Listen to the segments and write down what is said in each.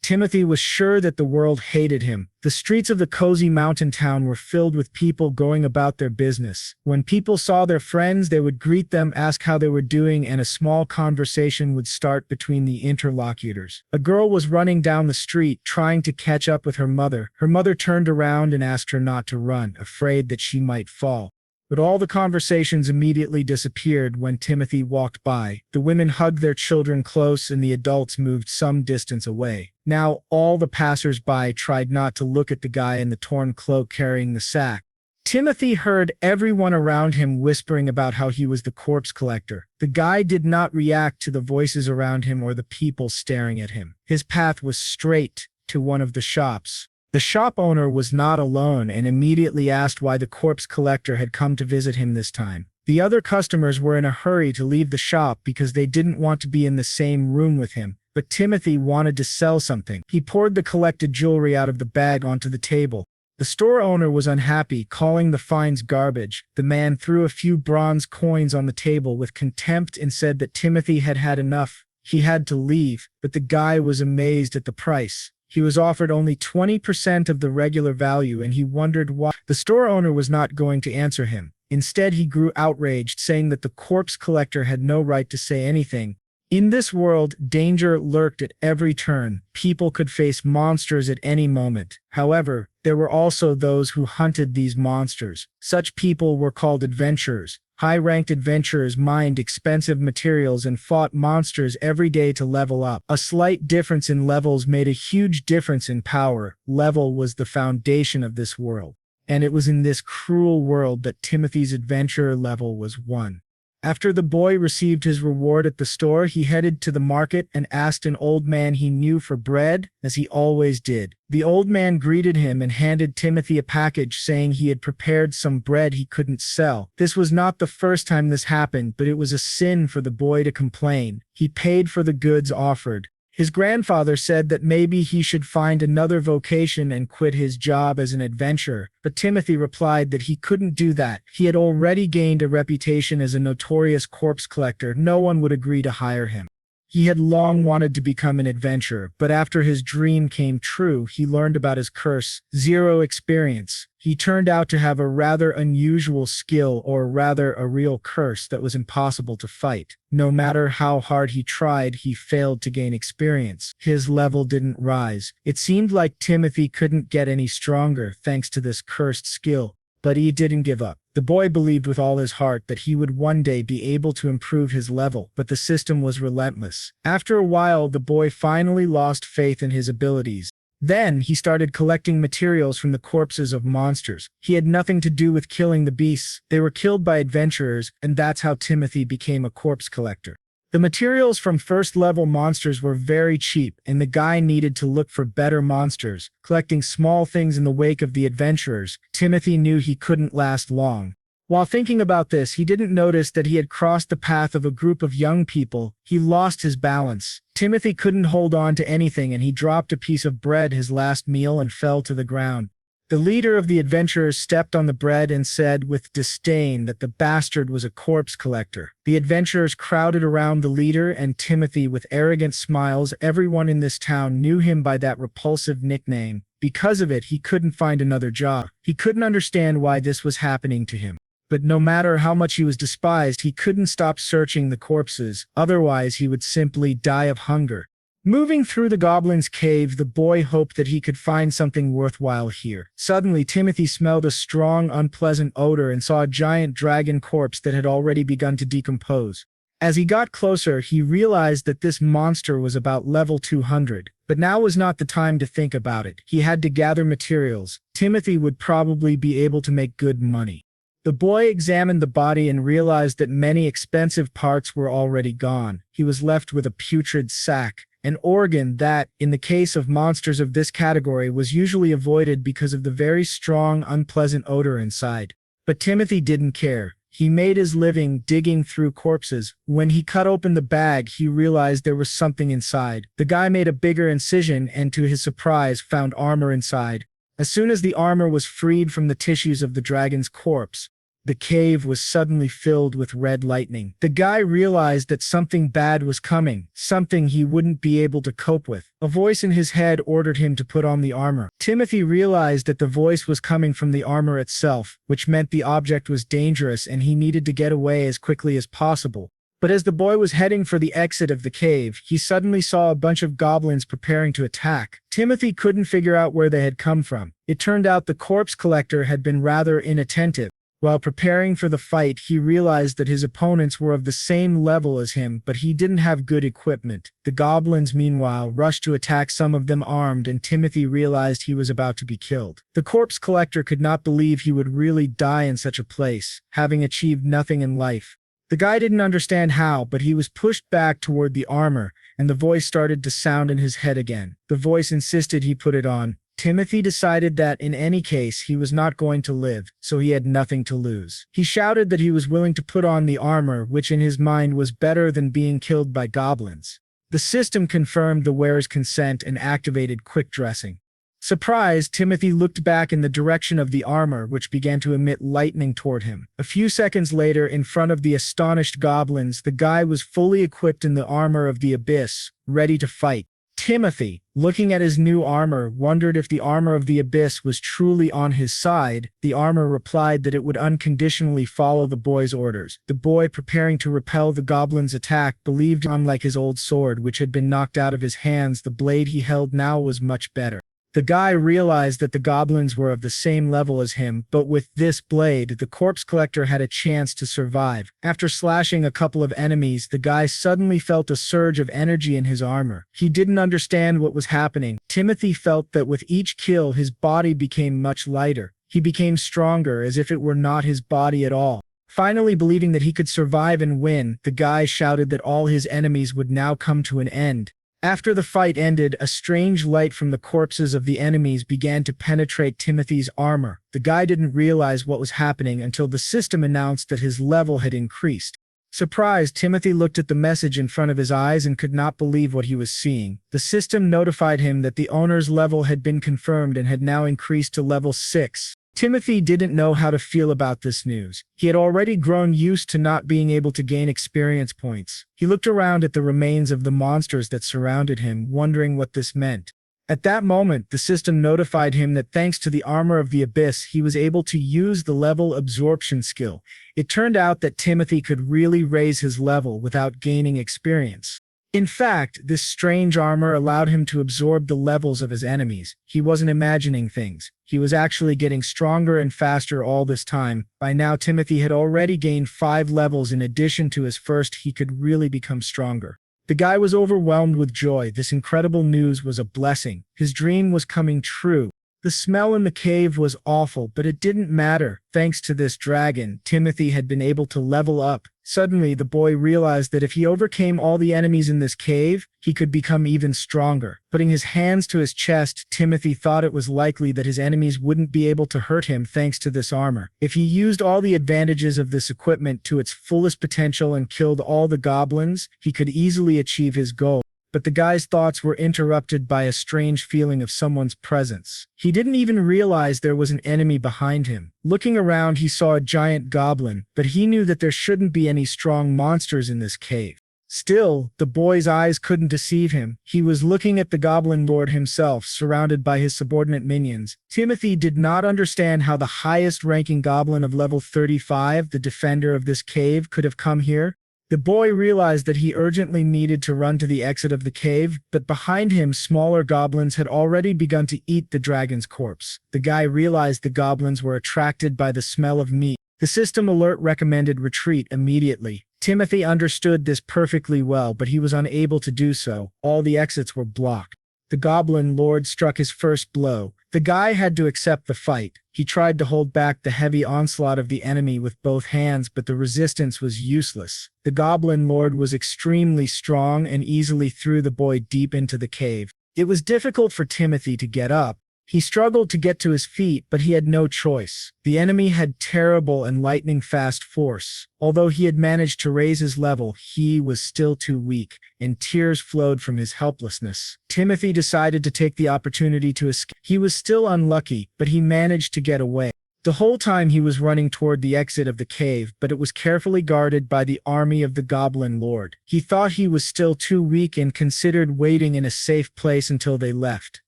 Timothy was sure that the world hated him. The streets of the cozy mountain town were filled with people going about their business. When people saw their friends, they would greet them, ask how they were doing, and a small conversation would start between the interlocutors. A girl was running down the street, trying to catch up with her mother. Her mother turned around and asked her not to run, afraid that she might fall. But all the conversations immediately disappeared when Timothy walked by. The women hugged their children close and the adults moved some distance away. Now, all the passers-by tried not to look at the guy in the torn cloak carrying the sack. Timothy heard everyone around him whispering about how he was the corpse collector. The guy did not react to the voices around him or the people staring at him. His path was straight to one of the shops. The shop owner was not alone and immediately asked why the corpse collector had come to visit him this time. The other customers were in a hurry to leave the shop because they didn't want to be in the same room with him, but Timothy wanted to sell something. He poured the collected jewelry out of the bag onto the table. The store owner was unhappy, calling the finds garbage. The man threw a few bronze coins on the table with contempt and said that Timothy had had enough. He had to leave, but the guy was amazed at the price. He was offered only 20% of the regular value, and he wondered why. The store owner was not going to answer him. Instead, he grew outraged, saying that the corpse collector had no right to say anything. In this world, danger lurked at every turn. People could face monsters at any moment. However, there were also those who hunted these monsters. Such people were called adventurers. High-ranked adventurers mined expensive materials and fought monsters every day to level up. A slight difference in levels made a huge difference in power. Level was the foundation of this world. And it was in this cruel world that Timothy's adventurer level was 1. After the boy received his reward at the store, he headed to the market and asked an old man he knew for bread, as he always did. The old man greeted him and handed Timothy a package, saying he had prepared some bread he couldn't sell. This was not the first time this happened, but it was a sin for the boy to complain. He paid for the goods offered. His grandfather said that maybe he should find another vocation and quit his job as an adventurer, but Timothy replied that he couldn't do that. He had already gained a reputation as a notorious corpse collector. No one would agree to hire him. He had long wanted to become an adventurer, but after his dream came true, he learned about his curse. 0 experience. He turned out to have a rather unusual skill, or rather a real curse that was impossible to fight. No matter how hard he tried, he failed to gain experience. His level didn't rise. It seemed like Timothy couldn't get any stronger thanks to this cursed skill. But he didn't give up. The boy believed with all his heart that he would one day be able to improve his level, but the system was relentless. After a while, the boy finally lost faith in his abilities. Then he started collecting materials from the corpses of monsters. He had nothing to do with killing the beasts. They were killed by adventurers, and that's how Timothy became a corpse collector. The materials from first-level monsters were very cheap, and the guy needed to look for better monsters. Collecting small things in the wake of the adventurers, Timothy knew he couldn't last long. While thinking about this, he didn't notice that he had crossed the path of a group of young people. He lost his balance. Timothy couldn't hold on to anything, and he dropped a piece of bread, his last meal, and fell to the ground. The leader of the adventurers stepped on the bread and said with disdain that the bastard was a corpse collector. The adventurers crowded around the leader and Timothy with arrogant smiles. Everyone in this town knew him by that repulsive nickname. Because of it, he couldn't find another job. He couldn't understand why this was happening to him. But no matter how much he was despised, he couldn't stop searching the corpses. Otherwise, he would simply die of hunger. Moving through the goblin's cave, the boy hoped that he could find something worthwhile here. Suddenly, Timothy smelled a strong, unpleasant odor and saw a giant dragon corpse that had already begun to decompose. As he got closer, he realized that this monster was about level 200. But now was not the time to think about it. He had to gather materials. Timothy would probably be able to make good money. The boy examined the body and realized that many expensive parts were already gone. He was left with a putrid sack, an organ that, in the case of monsters of this category, was usually avoided because of the very strong, unpleasant odor inside. But Timothy didn't care. He made his living digging through corpses. When he cut open the bag, he realized there was something inside. The guy made a bigger incision and, to his surprise, found armor inside. As soon as the armor was freed from the tissues of the dragon's corpse, The cave was suddenly filled with red lightning. The guy realized that something bad was coming, something he wouldn't be able to cope with. A voice in his head ordered him to put on the armor. Timothy realized that the voice was coming from the armor itself, which meant the object was dangerous and he needed to get away as quickly as possible. But as the boy was heading for the exit of the cave, he suddenly saw a bunch of goblins preparing to attack. Timothy couldn't figure out where they had come from. It turned out the corpse collector had been rather inattentive. While preparing for the fight, he realized that his opponents were of the same level as him, but he didn't have good equipment. The goblins, meanwhile, rushed to attack, some of them armed, and Timothy realized he was about to be killed. The corpse collector could not believe he would really die in such a place, having achieved nothing in life. The guy didn't understand how, but he was pushed back toward the armor, and the voice started to sound in his head again. The voice insisted he put it on. Timothy decided that, in any case, he was not going to live, so he had nothing to lose. He shouted that he was willing to put on the armor, which in his mind was better than being killed by goblins. The system confirmed the wearer's consent and activated quick dressing. Surprised, Timothy looked back in the direction of the armor, which began to emit lightning toward him. A few seconds later, in front of the astonished goblins, the guy was fully equipped in the armor of the abyss, ready to fight. Timothy, looking at his new armor, wondered if the armor of the abyss was truly on his side. The armor replied that it would unconditionally follow the boy's orders. The boy, preparing to repel the goblin's attack, believed, unlike his old sword, which had been knocked out of his hands, the blade he held now was much better. The guy realized that the goblins were of the same level as him, but with this blade, the corpse collector had a chance to survive. After slashing a couple of enemies, the guy suddenly felt a surge of energy in his armor. He didn't understand what was happening. Timothy felt that with each kill, his body became much lighter. He became stronger, as if it were not his body at all. Finally, believing that he could survive and win, the guy shouted that all his enemies would now come to an end. After the fight ended, a strange light from the corpses of the enemies began to penetrate Timothy's armor. The guy didn't realize what was happening until the system announced that his level had increased. Surprised, Timothy looked at the message in front of his eyes and could not believe what he was seeing. The system notified him that the owner's level had been confirmed and had now increased to level 6. Timothy didn't know how to feel about this news. He had already grown used to not being able to gain experience points. He looked around at the remains of the monsters that surrounded him, wondering what this meant. At that moment, the system notified him that thanks to the armor of the abyss, he was able to use the level absorption skill. It turned out that Timothy could really raise his level without gaining experience. In fact, this strange armor allowed him to absorb the levels of his enemies. He wasn't imagining things. He was actually getting stronger and faster all this time. By now, Timothy had already gained 5 levels in addition to his first. He could really become stronger. The guy was overwhelmed with joy. This incredible news was a blessing. His dream was coming true. The smell in the cave was awful, but it didn't matter. Thanks to this dragon, Timothy had been able to level up. Suddenly, the boy realized that if he overcame all the enemies in this cave, he could become even stronger. Putting his hands to his chest, Timothy thought it was likely that his enemies wouldn't be able to hurt him thanks to this armor. If he used all the advantages of this equipment to its fullest potential and killed all the goblins, he could easily achieve his goal. But the guy's thoughts were interrupted by a strange feeling of someone's presence. He didn't even realize there was an enemy behind him. Looking around, he saw a giant goblin, but he knew that there shouldn't be any strong monsters in this cave. Still, the boy's eyes couldn't deceive him. He was looking at the goblin lord himself, surrounded by his subordinate minions. Timothy did not understand how the highest-ranking goblin of level 35, the defender of this cave, could have come here. The boy realized that he urgently needed to run to the exit of the cave, but behind him, smaller goblins had already begun to eat the dragon's corpse. The guy realized the goblins were attracted by the smell of meat. The system alert recommended retreat immediately. Timothy understood this perfectly well, but he was unable to do so. All the exits were blocked. The goblin lord struck his first blow. The guy had to accept the fight. He tried to hold back the heavy onslaught of the enemy with both hands, but the resistance was useless. The goblin lord was extremely strong and easily threw the boy deep into the cave. It was difficult for Timothy to get up. He struggled to get to his feet, but he had no choice. The enemy had terrible and lightning-fast force. Although he had managed to raise his level, he was still too weak, and tears flowed from his helplessness. Timothy decided to take the opportunity to escape. He was still unlucky, but he managed to get away. The whole time he was running toward the exit of the cave, but it was carefully guarded by the army of the Goblin Lord. He thought he was still too weak and considered waiting in a safe place until they left.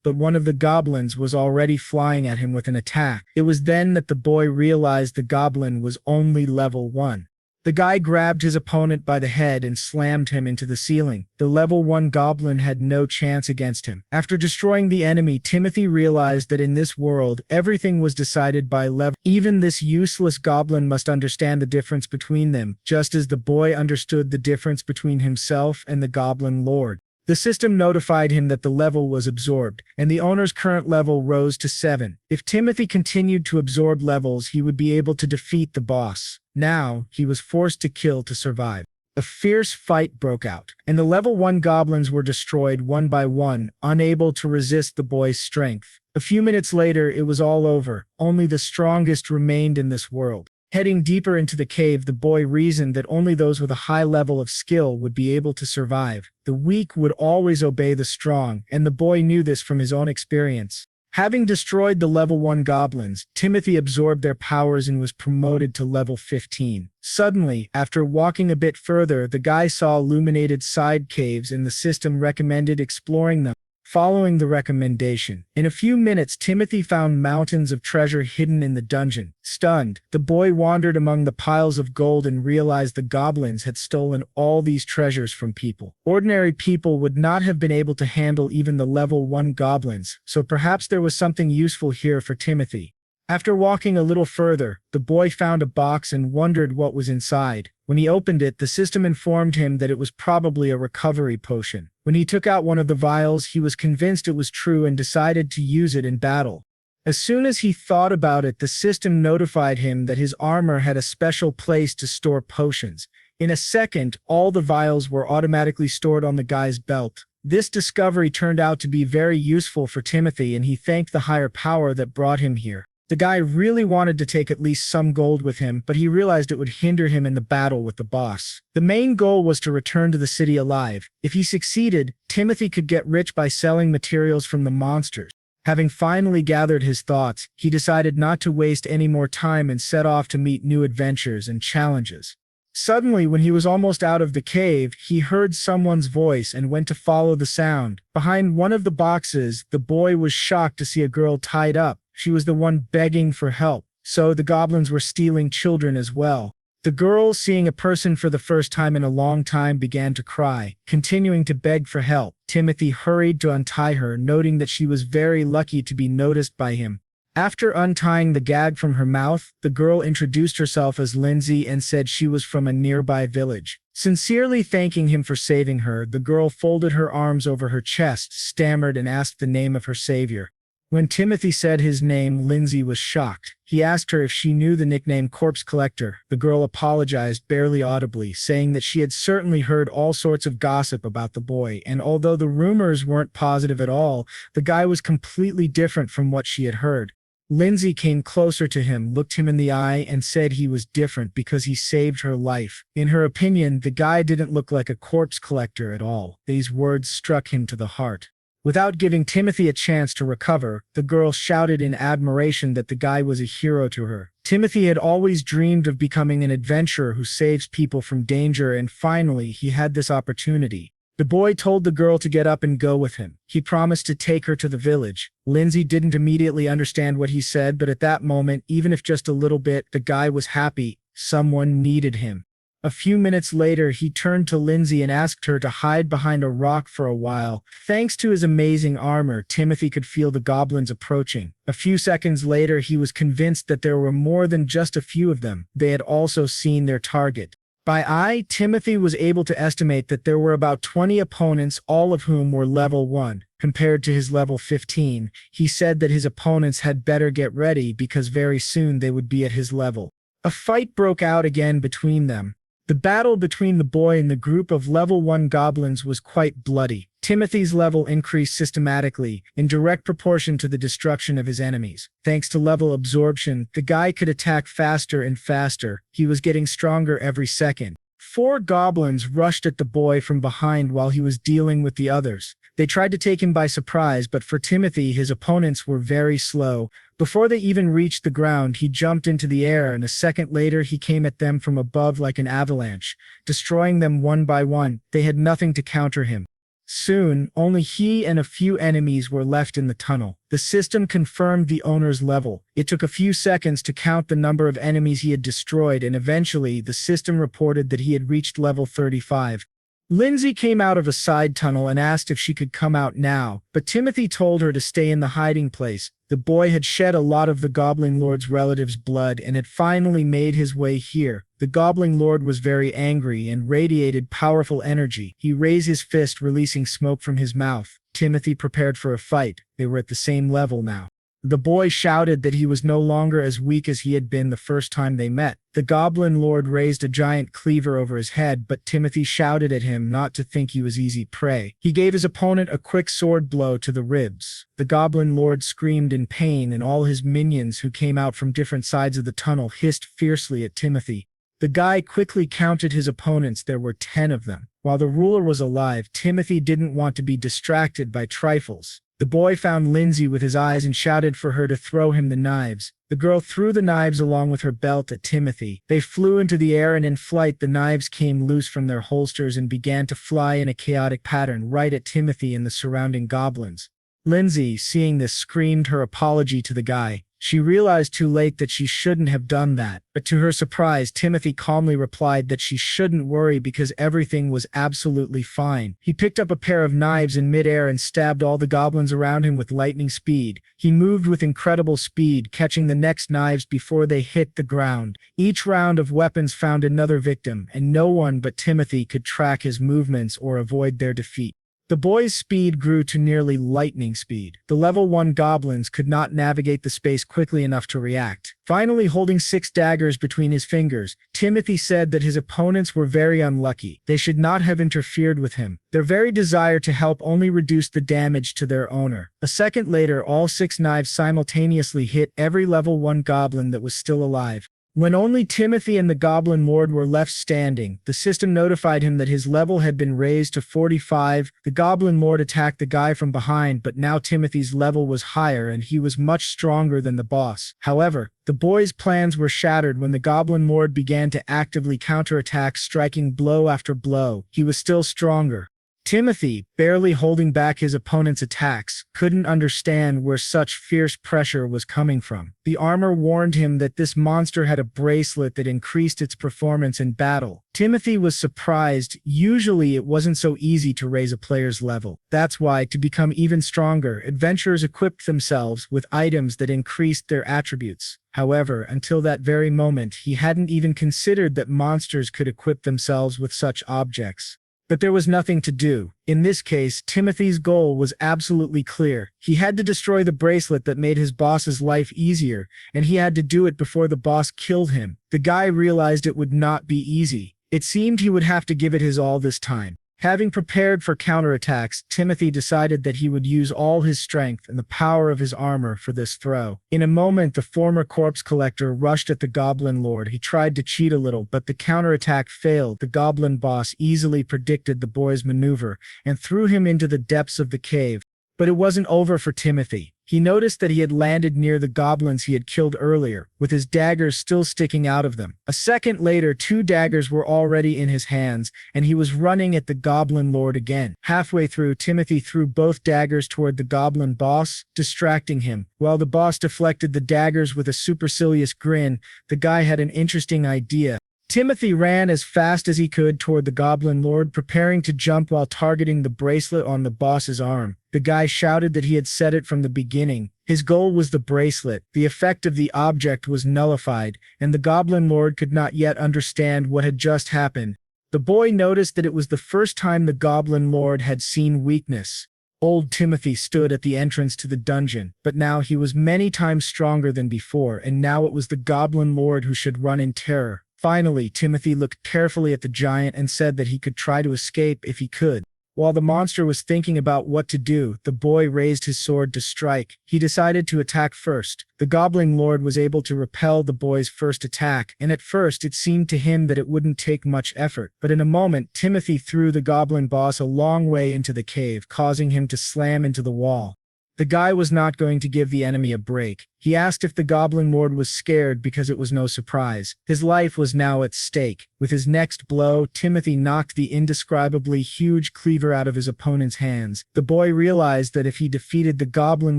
But one of the goblins was already flying at him with an attack. It was then that the boy realized the goblin was only level 1. The guy grabbed his opponent by the head and slammed him into the ceiling. The level 1 goblin had no chance against him. After destroying the enemy, Timothy realized that in this world, everything was decided by level. Even this useless goblin must understand the difference between them, just as the boy understood the difference between himself and the Goblin Lord. The system notified him that the level was absorbed, and the owner's current level rose to 7. If Timothy continued to absorb levels, he would be able to defeat the boss. Now, he was forced to kill to survive. A fierce fight broke out, and the level 1 goblins were destroyed one by one, unable to resist the boy's strength. A few minutes later, it was all over. Only the strongest remained in this world. Heading deeper into the cave, the boy reasoned that only those with a high level of skill would be able to survive. The weak would always obey the strong, and the boy knew this from his own experience. Having destroyed the level 1 goblins, Timothy absorbed their powers and was promoted to level 15. Suddenly, after walking a bit further, the guy saw illuminated side caves and the system recommended exploring them. Following the recommendation, in a few minutes Timothy found mountains of treasure hidden in the dungeon. Stunned, the boy wandered among the piles of gold and realized the goblins had stolen all these treasures from people. Ordinary people would not have been able to handle even the level 1 goblins, so perhaps there was something useful here for Timothy. After walking a little further, the boy found a box and wondered what was inside. When he opened it, the system informed him that it was probably a recovery potion. When he took out one of the vials, he was convinced it was true and decided to use it in battle. As soon as he thought about it, the system notified him that his armor had a special place to store potions. In a second, all the vials were automatically stored on the guy's belt. This discovery turned out to be very useful for Timothy, and he thanked the higher power that brought him here. The guy really wanted to take at least some gold with him, but he realized it would hinder him in the battle with the boss. The main goal was to return to the city alive. If he succeeded, Timothy could get rich by selling materials from the monsters. Having finally gathered his thoughts, he decided not to waste any more time and set off to meet new adventures and challenges. Suddenly, when he was almost out of the cave, he heard someone's voice and went to follow the sound. Behind one of the boxes, the boy was shocked to see a girl tied up. She was the one begging for help, so the goblins were stealing children as well. The girl, seeing a person for the first time in a long time, began to cry, continuing to beg for help. Timothy hurried to untie her, noting that she was very lucky to be noticed by him. After untying the gag from her mouth, the girl introduced herself as Lindsay and said she was from a nearby village. Sincerely thanking him for saving her, the girl folded her arms over her chest, stammered, and asked the name of her savior. When Timothy said his name, Lindsay was shocked. He asked her if she knew the nickname Corpse Collector. The girl apologized barely audibly, saying that she had certainly heard all sorts of gossip about the boy, and although the rumors weren't positive at all, the guy was completely different from what she had heard. Lindsay came closer to him, looked him in the eye, and said he was different because he saved her life. In her opinion, the guy didn't look like a corpse collector at all. These words struck him to the heart. Without giving Timothy a chance to recover, the girl shouted in admiration that the guy was a hero to her. Timothy had always dreamed of becoming an adventurer who saves people from danger, and finally, he had this opportunity. The boy told the girl to get up and go with him. He promised to take her to the village. Lindsay didn't immediately understand what he said, but at that moment, even if just a little bit, the guy was happy. Someone needed him. A few minutes later, he turned to Lindsay and asked her to hide behind a rock for a while. Thanks to his amazing armor, Timothy could feel the goblins approaching. A few seconds later, he was convinced that there were more than just a few of them. They had also seen their target. By eye, Timothy was able to estimate that there were about 20 opponents, all of whom were level 1. Compared to his level 15, he said that his opponents had better get ready because very soon they would be at his level. A fight broke out again between them. The battle between the boy and the group of level 1 goblins was quite bloody. Timothy's level increased systematically, in direct proportion to the destruction of his enemies. Thanks to level absorption, the guy could attack faster and faster. He was getting stronger every second. 4 goblins rushed at the boy from behind while he was dealing with the others. They tried to take him by surprise, but for Timothy, his opponents were very slow. Before they even reached the ground, he jumped into the air, and a second later he came at them from above like an avalanche, destroying them one by one. They had nothing to counter him. Soon, only he and a few enemies were left in the tunnel. The system confirmed the owner's level. It took a few seconds to count the number of enemies he had destroyed, and eventually, the system reported that he had reached level 35. Lindsay came out of a side tunnel and asked if she could come out now, but Timothy told her to stay in the hiding place. The boy had shed a lot of the Goblin Lord's relatives' blood and had finally made his way here. The Goblin Lord was very angry and radiated powerful energy. He raised his fist, releasing smoke from his mouth. Timothy prepared for a fight. They were at the same level now. The boy shouted that he was no longer as weak as he had been the first time they met. The Goblin Lord raised a giant cleaver over his head, but Timothy shouted at him not to think he was easy prey. He gave his opponent a quick sword blow to the ribs. The Goblin Lord screamed in pain, and all his minions who came out from different sides of the tunnel hissed fiercely at Timothy. The guy quickly counted his opponents. There were 10 of them. While the ruler was alive, Timothy didn't want to be distracted by trifles. The boy found Lindsay with his eyes and shouted for her to throw him the knives. The girl threw the knives along with her belt at Timothy. They flew into the air, and in flight the knives came loose from their holsters and began to fly in a chaotic pattern right at Timothy and the surrounding goblins. Lindsay, seeing this, screamed her apology to the guy. She realized too late that she shouldn't have done that, but to her surprise, Timothy calmly replied that she shouldn't worry because everything was absolutely fine. He picked up a pair of knives in midair and stabbed all the goblins around him with lightning speed. He moved with incredible speed, catching the next knives before they hit the ground. Each round of weapons found another victim, and no one but Timothy could track his movements or avoid their defeat. The boy's speed grew to nearly lightning speed. The level 1 goblins could not navigate the space quickly enough to react. Finally, holding 6 daggers between his fingers, Timothy said that his opponents were very unlucky. They should not have interfered with him. Their very desire to help only reduced the damage to their owner. A second later, all 6 knives simultaneously hit every level 1 goblin that was still alive. When only Timothy and the Goblin Lord were left standing, the system notified him that his level had been raised to 45. The Goblin Lord attacked the guy from behind, but now Timothy's level was higher and he was much stronger than the boss. However, the boy's plans were shattered when the Goblin Lord began to actively counterattack, striking blow after blow. He was still stronger. Timothy, barely holding back his opponent's attacks, couldn't understand where such fierce pressure was coming from. The armor warned him that this monster had a bracelet that increased its performance in battle. Timothy was surprised. Usually it wasn't so easy to raise a player's level. That's why, to become even stronger, adventurers equipped themselves with items that increased their attributes. However, until that very moment, he hadn't even considered that monsters could equip themselves with such objects. But there was nothing to do. In this case, Timothy's goal was absolutely clear. He had to destroy the bracelet that made his boss's life easier, and he had to do it before the boss killed him. The guy realized it would not be easy. It seemed he would have to give it his all this time. Having prepared for counterattacks, Timothy decided that he would use all his strength and the power of his armor for this throw. In a moment, the former corpse collector rushed at the Goblin Lord. He tried to cheat a little, but the counterattack failed. The Goblin boss easily predicted the boy's maneuver and threw him into the depths of the cave. But it wasn't over for Timothy. He noticed that he had landed near the goblins he had killed earlier, with his daggers still sticking out of them. A second later, 2 daggers were already in his hands, and he was running at the Goblin Lord again. Halfway through, Timothy threw both daggers toward the goblin boss, distracting him. While the boss deflected the daggers with a supercilious grin, the guy had an interesting idea. Timothy ran as fast as he could toward the Goblin Lord, preparing to jump while targeting the bracelet on the boss's arm. The guy shouted that he had said it from the beginning. His goal was the bracelet. The effect of the object was nullified, and the Goblin Lord could not yet understand what had just happened. The boy noticed that it was the first time the Goblin Lord had seen weakness. Old Timothy stood at the entrance to the dungeon, but now he was many times stronger than before, and now it was the Goblin Lord who should run in terror. Finally, Timothy looked carefully at the giant and said that he could try to escape if he could. While the monster was thinking about what to do, the boy raised his sword to strike. He decided to attack first. The goblin lord was able to repel the boy's first attack, and at first it seemed to him that it wouldn't take much effort. But in a moment, Timothy threw the goblin boss a long way into the cave, causing him to slam into the wall. The guy was not going to give the enemy a break. He asked if the goblin lord was scared because it was no surprise. His life was now at stake. With his next blow, Timothy knocked the indescribably huge cleaver out of his opponent's hands. The boy realized that if he defeated the goblin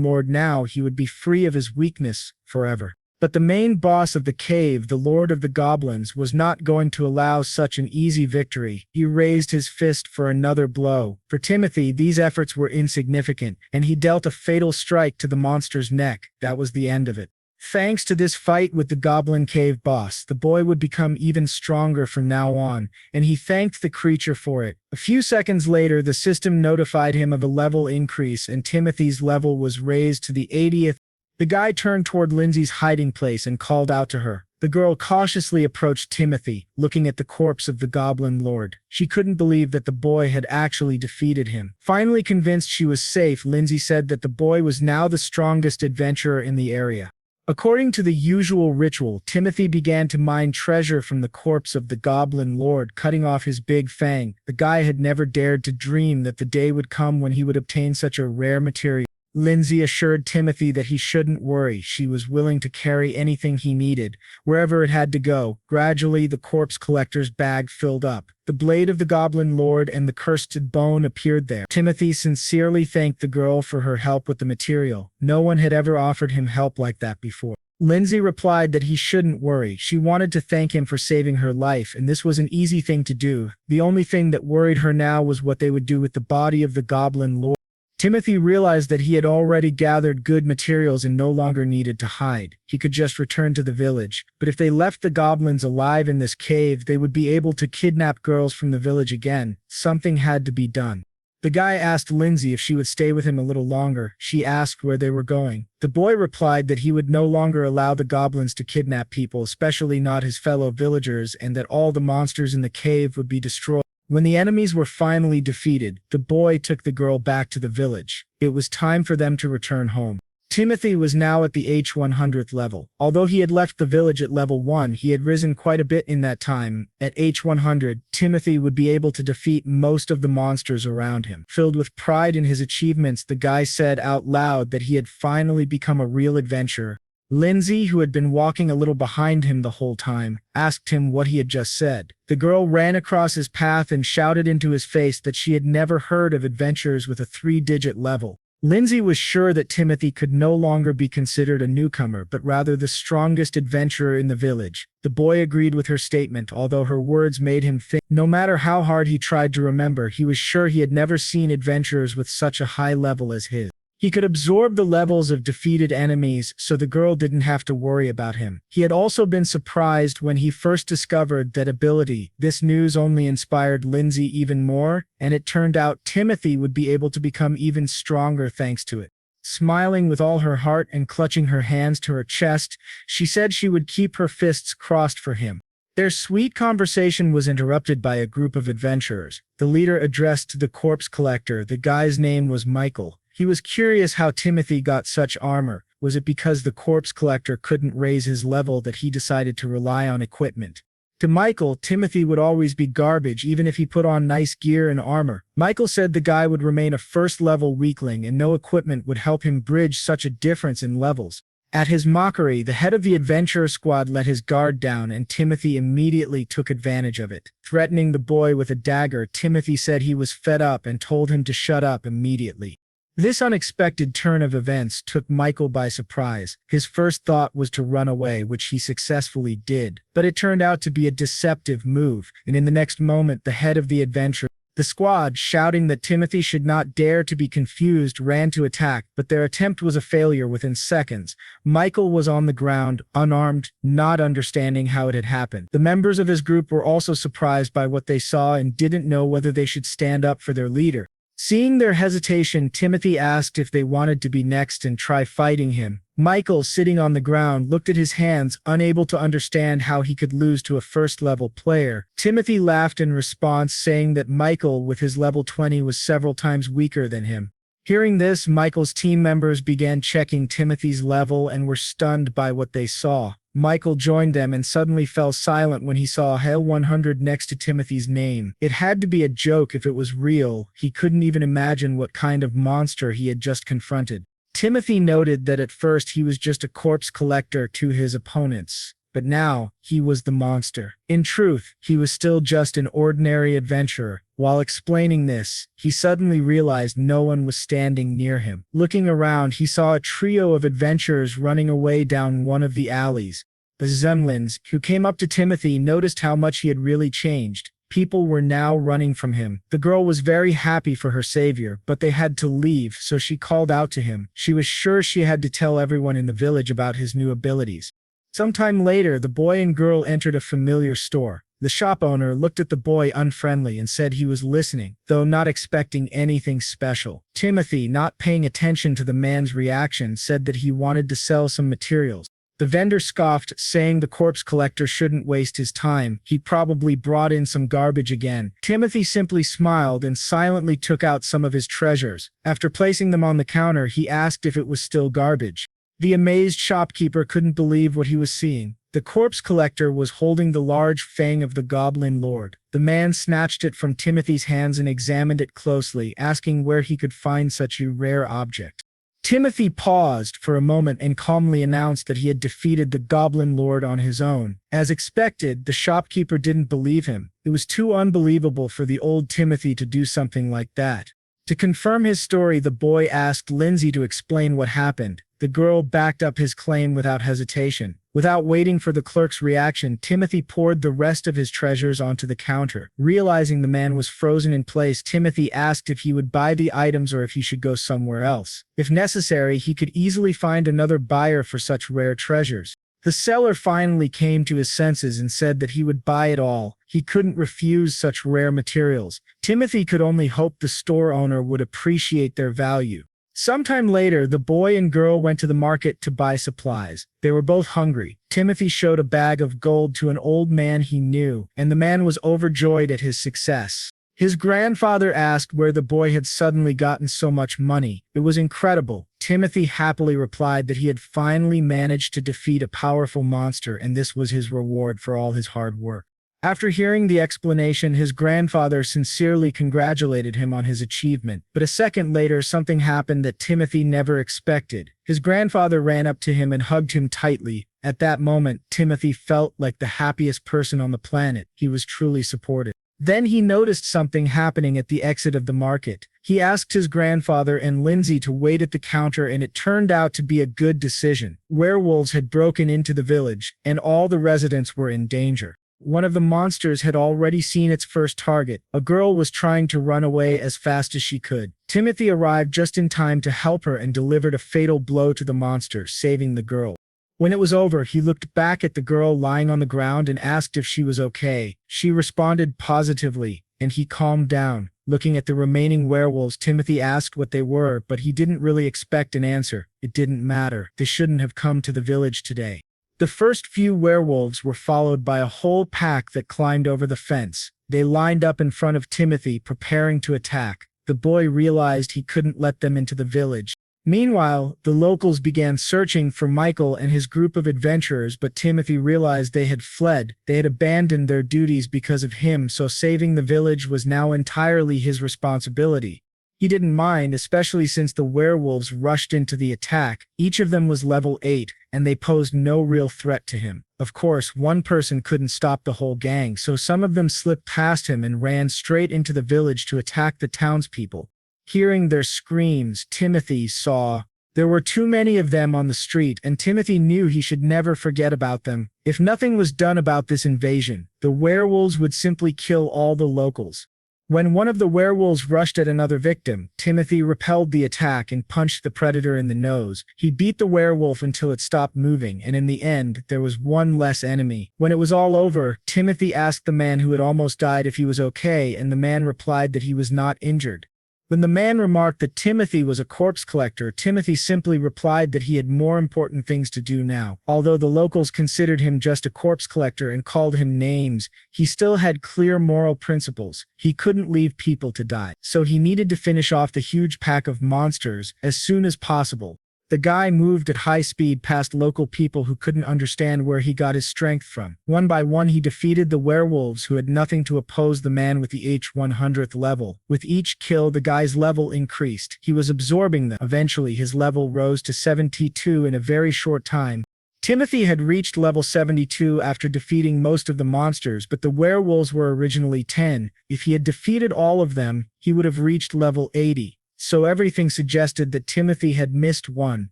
lord now, he would be free of his weakness forever. But the main boss of the cave, the Lord of the Goblins, was not going to allow such an easy victory. He raised his fist for another blow. For Timothy, these efforts were insignificant, and he dealt a fatal strike to the monster's neck. That was the end of it. Thanks to this fight with the Goblin Cave boss, the boy would become even stronger from now on, and he thanked the creature for it. A few seconds later, the system notified him of a level increase, and Timothy's level was raised to the 80th. The guy turned toward Lindsay's hiding place and called out to her. The girl cautiously approached Timothy, looking at the corpse of the goblin lord. She couldn't believe that the boy had actually defeated him. Finally convinced she was safe, Lindsay said that the boy was now the strongest adventurer in the area. According to the usual ritual, Timothy began to mine treasure from the corpse of the goblin lord, cutting off his big fang. The guy had never dared to dream that the day would come when he would obtain such a rare material. Lindsay assured Timothy that he shouldn't worry. She was willing to carry anything he needed, wherever it had to go. Gradually, the corpse collector's bag filled up. The blade of the goblin lord and the cursed bone appeared there. Timothy sincerely thanked the girl for her help with the material. No one had ever offered him help like that before. Lindsay replied that he shouldn't worry. She wanted to thank him for saving her life, and this was an easy thing to do. The only thing that worried her now was what they would do with the body of the goblin lord. Timothy realized that he had already gathered good materials and no longer needed to hide. He could just return to the village. But if they left the goblins alive in this cave, they would be able to kidnap girls from the village again. Something had to be done. The guy asked Lindsay if she would stay with him a little longer. She asked where they were going. The boy replied that he would no longer allow the goblins to kidnap people, especially not his fellow villagers, and that all the monsters in the cave would be destroyed. When the enemies were finally defeated, the boy took the girl back to the village. It was time for them to return home. Timothy was now at the H100th level. Although he had left the village at level 1, he had risen quite a bit in that time. At H100, Timothy would be able to defeat most of the monsters around him. Filled with pride in his achievements, the guy said out loud that he had finally become a real adventurer. Lindsay, who had been walking a little behind him the whole time, asked him what he had just said. The girl ran across his path and shouted into his face that she had never heard of adventurers with a 3-digit level. Lindsay was sure that Timothy could no longer be considered a newcomer, but rather the strongest adventurer in the village. The boy agreed with her statement, although her words made him think. No matter how hard he tried to remember, he was sure he had never seen adventurers with such a high level as his. He could absorb the levels of defeated enemies, so the girl didn't have to worry about him. He had also been surprised when he first discovered that ability. This news only inspired Lindsay even more, and it turned out Timothy would be able to become even stronger thanks to it. Smiling with all her heart and clutching her hands to her chest, she said she would keep her fists crossed for him. Their sweet conversation was interrupted by a group of adventurers. The leader addressed the corpse collector. The guy's name was Michael. He was curious how Timothy got such armor. Was it because the corpse collector couldn't raise his level that he decided to rely on equipment? To Michael, Timothy would always be garbage even if he put on nice gear and armor. Michael said the guy would remain a first-level weakling and no equipment would help him bridge such a difference in levels. At his mockery, the head of the adventurer squad let his guard down and Timothy immediately took advantage of it. Threatening the boy with a dagger, Timothy said he was fed up and told him to shut up immediately. This unexpected turn of events took Michael by surprise. His first thought was to run away, which he successfully did. But it turned out to be a deceptive move, and in the next moment the head of the adventure, the squad, shouting that Timothy should not dare to be confused, ran to attack, but their attempt was a failure within seconds. Michael was on the ground, unarmed, not understanding how it had happened. The members of his group were also surprised by what they saw and didn't know whether they should stand up for their leader. Seeing their hesitation, Timothy asked if they wanted to be next and try fighting him. Michael, sitting on the ground, looked at his hands, unable to understand how he could lose to a first-level player. Timothy laughed in response, saying that Michael, with his level 20, was several times weaker than him. Hearing this, Michael's team members began checking Timothy's level and were stunned by what they saw. Michael joined them and suddenly fell silent when he saw Hale 100 next to Timothy's name. It had to be a joke if it was real. He couldn't even imagine what kind of monster he had just confronted. Timothy noted that at first he was just a corpse collector to his opponents, but now he was the monster. In truth, he was still just an ordinary adventurer. While explaining this, he suddenly realized no one was standing near him. Looking around, he saw a trio of adventurers running away down one of the alleys. The Zemlins, who came up to Timothy, noticed how much he had really changed. People were now running from him. The girl was very happy for her savior, but they had to leave, so she called out to him. She was sure she had to tell everyone in the village about his new abilities. Sometime later, the boy and girl entered a familiar store. The shop owner looked at the boy unfriendly and said he was listening, though not expecting anything special. Timothy, not paying attention to the man's reaction, said that he wanted to sell some materials. The vendor scoffed, saying the corpse collector shouldn't waste his time. He probably brought in some garbage again. Timothy simply smiled and silently took out some of his treasures. After placing them on the counter, he asked if it was still garbage. The amazed shopkeeper couldn't believe what he was seeing. The corpse collector was holding the large fang of the goblin lord. The man snatched it from Timothy's hands and examined it closely, asking where he could find such a rare object. Timothy paused for a moment and calmly announced that he had defeated the goblin lord on his own. As expected, the shopkeeper didn't believe him. It was too unbelievable for the old Timothy to do something like that. To confirm his story, the boy asked Lindsay to explain what happened. The girl backed up his claim without hesitation. Without waiting for the clerk's reaction, Timothy poured the rest of his treasures onto the counter. Realizing the man was frozen in place, Timothy asked if he would buy the items or if he should go somewhere else. If necessary, he could easily find another buyer for such rare treasures. The seller finally came to his senses and said that he would buy it all. He couldn't refuse such rare materials. Timothy could only hope the store owner would appreciate their value. Sometime later, the boy and girl went to the market to buy supplies. They were both hungry. Timothy showed a bag of gold to an old man he knew, and the man was overjoyed at his success. His grandfather asked where the boy had suddenly gotten so much money. It was incredible. Timothy happily replied that he had finally managed to defeat a powerful monster, and this was his reward for all his hard work. After hearing the explanation, his grandfather sincerely congratulated him on his achievement. But a second later, something happened that Timothy never expected. His grandfather ran up to him and hugged him tightly. At that moment, Timothy felt like the happiest person on the planet. He was truly supported. Then he noticed something happening at the exit of the market. He asked his grandfather and Lindsay to wait at the counter, and it turned out to be a good decision. Werewolves had broken into the village, and all the residents were in danger. One of the monsters had already seen its first target. A girl was trying to run away as fast as she could. Timothy arrived just in time to help her and delivered a fatal blow to the monster, saving the girl. When it was over, he looked back at the girl lying on the ground and asked if she was okay. She responded positively, and he calmed down. Looking at the remaining werewolves, Timothy asked what they were, but he didn't really expect an answer. It didn't matter. They shouldn't have come to the village today. The first few werewolves were followed by a whole pack that climbed over the fence. They lined up in front of Timothy, preparing to attack. The boy realized he couldn't let them into the village. Meanwhile, the locals began searching for Michael and his group of adventurers, but Timothy realized they had fled. They had abandoned their duties because of him, so saving the village was now entirely his responsibility. He didn't mind, especially since the werewolves rushed into the attack. Each of them was level 8, and they posed no real threat to him. Of course, one person couldn't stop the whole gang, so some of them slipped past him and ran straight into the village to attack the townspeople. Hearing their screams, Timothy saw there were too many of them on the street, and Timothy knew he should never forget about them. If nothing was done about this invasion, the werewolves would simply kill all the locals. When one of the werewolves rushed at another victim, Timothy repelled the attack and punched the predator in the nose. He beat the werewolf until it stopped moving, and in the end, there was one less enemy. When it was all over, Timothy asked the man who had almost died if he was okay, and the man replied that he was not injured. When the man remarked that Timothy was a corpse collector, Timothy simply replied that he had more important things to do now. Although the locals considered him just a corpse collector and called him names, he still had clear moral principles. He couldn't leave people to die, so he needed to finish off the huge pack of monsters as soon as possible. The guy moved at high speed past local people who couldn't understand where he got his strength from. One by one he defeated the werewolves who had nothing to oppose the man with the H100th level. With each kill, the guy's level increased. He was absorbing them. Eventually his level rose to 72 in a very short time. Timothy had reached level 72 after defeating most of the monsters, but the werewolves were originally 10. If he had defeated all of them, he would have reached level 80. So everything suggested that Timothy had missed one,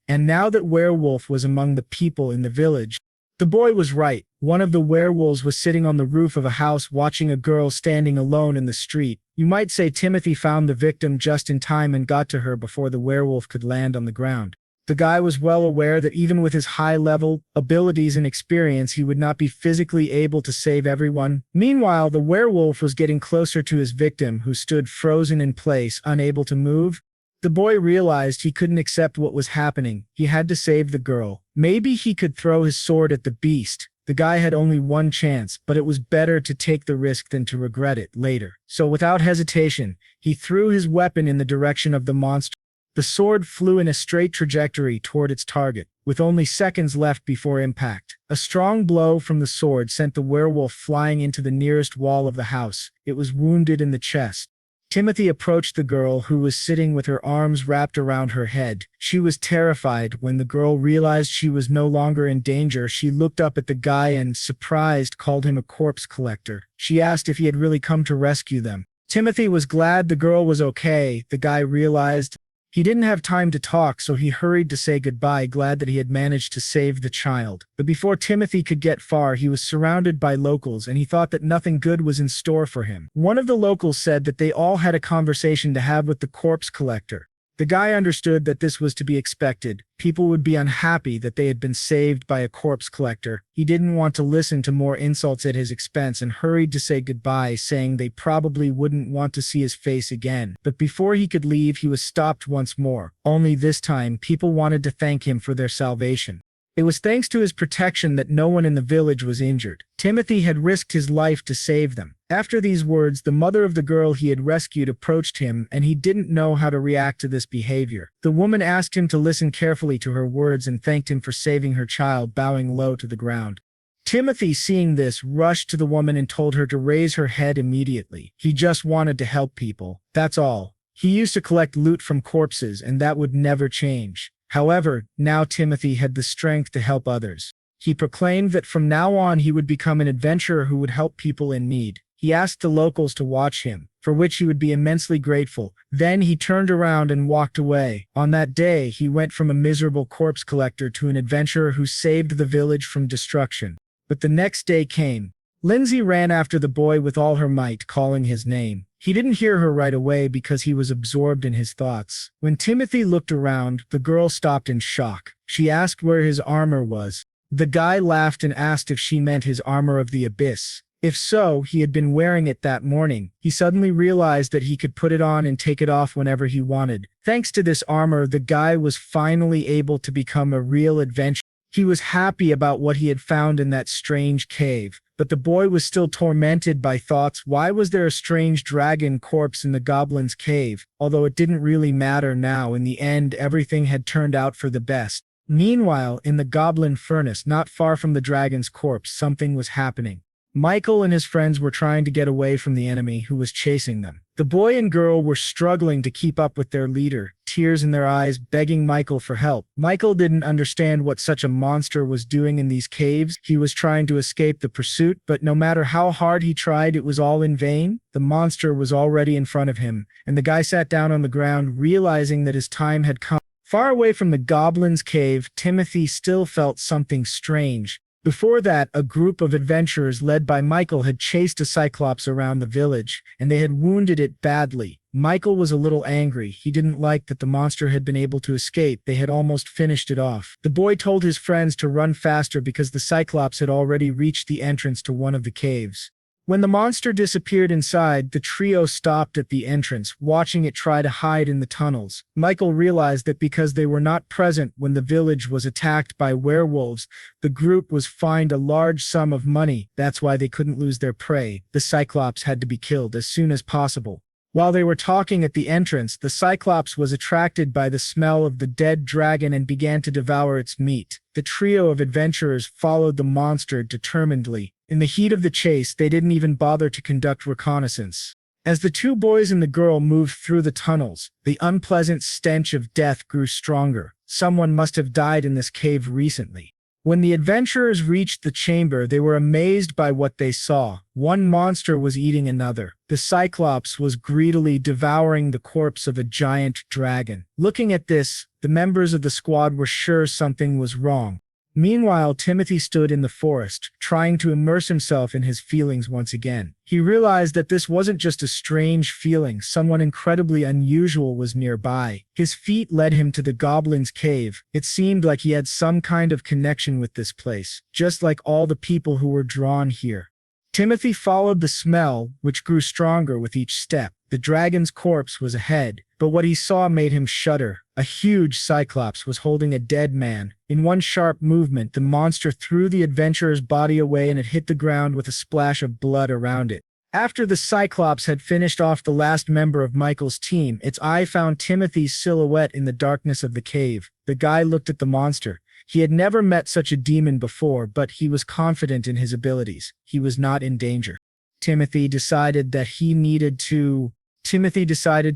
and now that werewolf was among the people in the village. The boy was right. One of the werewolves was sitting on the roof of a house watching a girl standing alone in the street. You might say Timothy found the victim just in time and got to her before the werewolf could land on the ground. The guy was well aware that even with his high-level abilities and experience, he would not be physically able to save everyone. Meanwhile, the werewolf was getting closer to his victim, who stood frozen in place, unable to move. The boy realized he couldn't accept what was happening. He had to save the girl. Maybe he could throw his sword at the beast. The guy had only one chance, but it was better to take the risk than to regret it later. So without hesitation, he threw his weapon in the direction of the monster. The sword flew in a straight trajectory toward its target, with only seconds left before impact. A strong blow from the sword sent the werewolf flying into the nearest wall of the house. It was wounded in the chest. Timothy approached the girl, who was sitting with her arms wrapped around her head. She was terrified. When the girl realized she was no longer in danger, she looked up at the guy and, surprised, called him a corpse collector. She asked if he had really come to rescue them. Timothy was glad the girl was okay. The guy realized he didn't have time to talk, so he hurried to say goodbye, glad that he had managed to save the child. But before Timothy could get far, he was surrounded by locals, and he thought that nothing good was in store for him. One of the locals said that they all had a conversation to have with the corpse collector. The guy understood that this was to be expected. People would be unhappy that they had been saved by a corpse collector. He didn't want to listen to more insults at his expense and hurried to say goodbye, saying they probably wouldn't want to see his face again. But before he could leave, he was stopped once more. Only this time, people wanted to thank him for their salvation. It was thanks to his protection that no one in the village was injured. Timothy had risked his life to save them. After these words, the mother of the girl he had rescued approached him, and he didn't know how to react to this behavior. The woman asked him to listen carefully to her words and thanked him for saving her child, bowing low to the ground. Timothy, seeing this, rushed to the woman and told her to raise her head immediately. He just wanted to help people. That's all. He used to collect loot from corpses, and that would never change. However, now Timothy had the strength to help others. He proclaimed that from now on he would become an adventurer who would help people in need. He asked the locals to watch him, for which he would be immensely grateful. Then he turned around and walked away. On that day, he went from a miserable corpse collector to an adventurer who saved the village from destruction. But the next day came. Lindsay ran after the boy with all her might, calling his name. He didn't hear her right away because he was absorbed in his thoughts. When Timothy looked around, the girl stopped in shock. She asked where his armor was. The guy laughed and asked if she meant his armor of the abyss. If so, he had been wearing it that morning. He suddenly realized that he could put it on and take it off whenever he wanted. Thanks to this armor, the guy was finally able to become a real adventurer. He was happy about what he had found in that strange cave, but the boy was still tormented by thoughts. Why was there a strange dragon corpse in the goblin's cave? Although it didn't really matter now, in the end everything had turned out for the best. Meanwhile, in the goblin furnace, not far from the dragon's corpse, something was happening. Michael and his friends were trying to get away from the enemy who was chasing them. The boy and girl were struggling to keep up with their leader, tears in their eyes, begging Michael for help. Michael didn't understand what such a monster was doing in these caves. He was trying to escape the pursuit, but no matter how hard he tried, it was all in vain. The monster was already in front of him, and the guy sat down on the ground, realizing that his time had come. Far away from the goblin's cave, Timothy still felt something strange. Before that, a group of adventurers led by Michael had chased a cyclops around the village, and they had wounded it badly. Michael was a little angry. He didn't like that the monster had been able to escape. They had almost finished it off. The boy told his friends to run faster because the cyclops had already reached the entrance to one of the caves. When the monster disappeared inside, the trio stopped at the entrance, watching it try to hide in the tunnels. Michael realized that because they were not present when the village was attacked by werewolves, the group was fined a large sum of money. That's why they couldn't lose their prey. The Cyclops had to be killed as soon as possible. While they were talking at the entrance, the Cyclops was attracted by the smell of the dead dragon and began to devour its meat. The trio of adventurers followed the monster determinedly. In the heat of the chase, they didn't even bother to conduct reconnaissance. As the two boys and the girl moved through the tunnels, the unpleasant stench of death grew stronger. Someone must have died in this cave recently. When the adventurers reached the chamber, they were amazed by what they saw. One monster was eating another. The Cyclops was greedily devouring the corpse of a giant dragon. Looking at this, the members of the squad were sure something was wrong. Meanwhile, Timothy stood in the forest, trying to immerse himself in his feelings once again. He realized that this wasn't just a strange feeling, someone incredibly unusual was nearby. His feet led him to the goblin's cave. It seemed like he had some kind of connection with this place, just like all the people who were drawn here. Timothy followed the smell, which grew stronger with each step. The dragon's corpse was ahead, but what he saw made him shudder. A huge Cyclops was holding a dead man. In one sharp movement, the monster threw the adventurer's body away and it hit the ground with a splash of blood around it. After the Cyclops had finished off the last member of Michael's team, its eye found Timothy's silhouette in the darkness of the cave. The guy looked at the monster. He had never met such a demon before, but he was confident in his abilities. He was not in danger. Timothy decided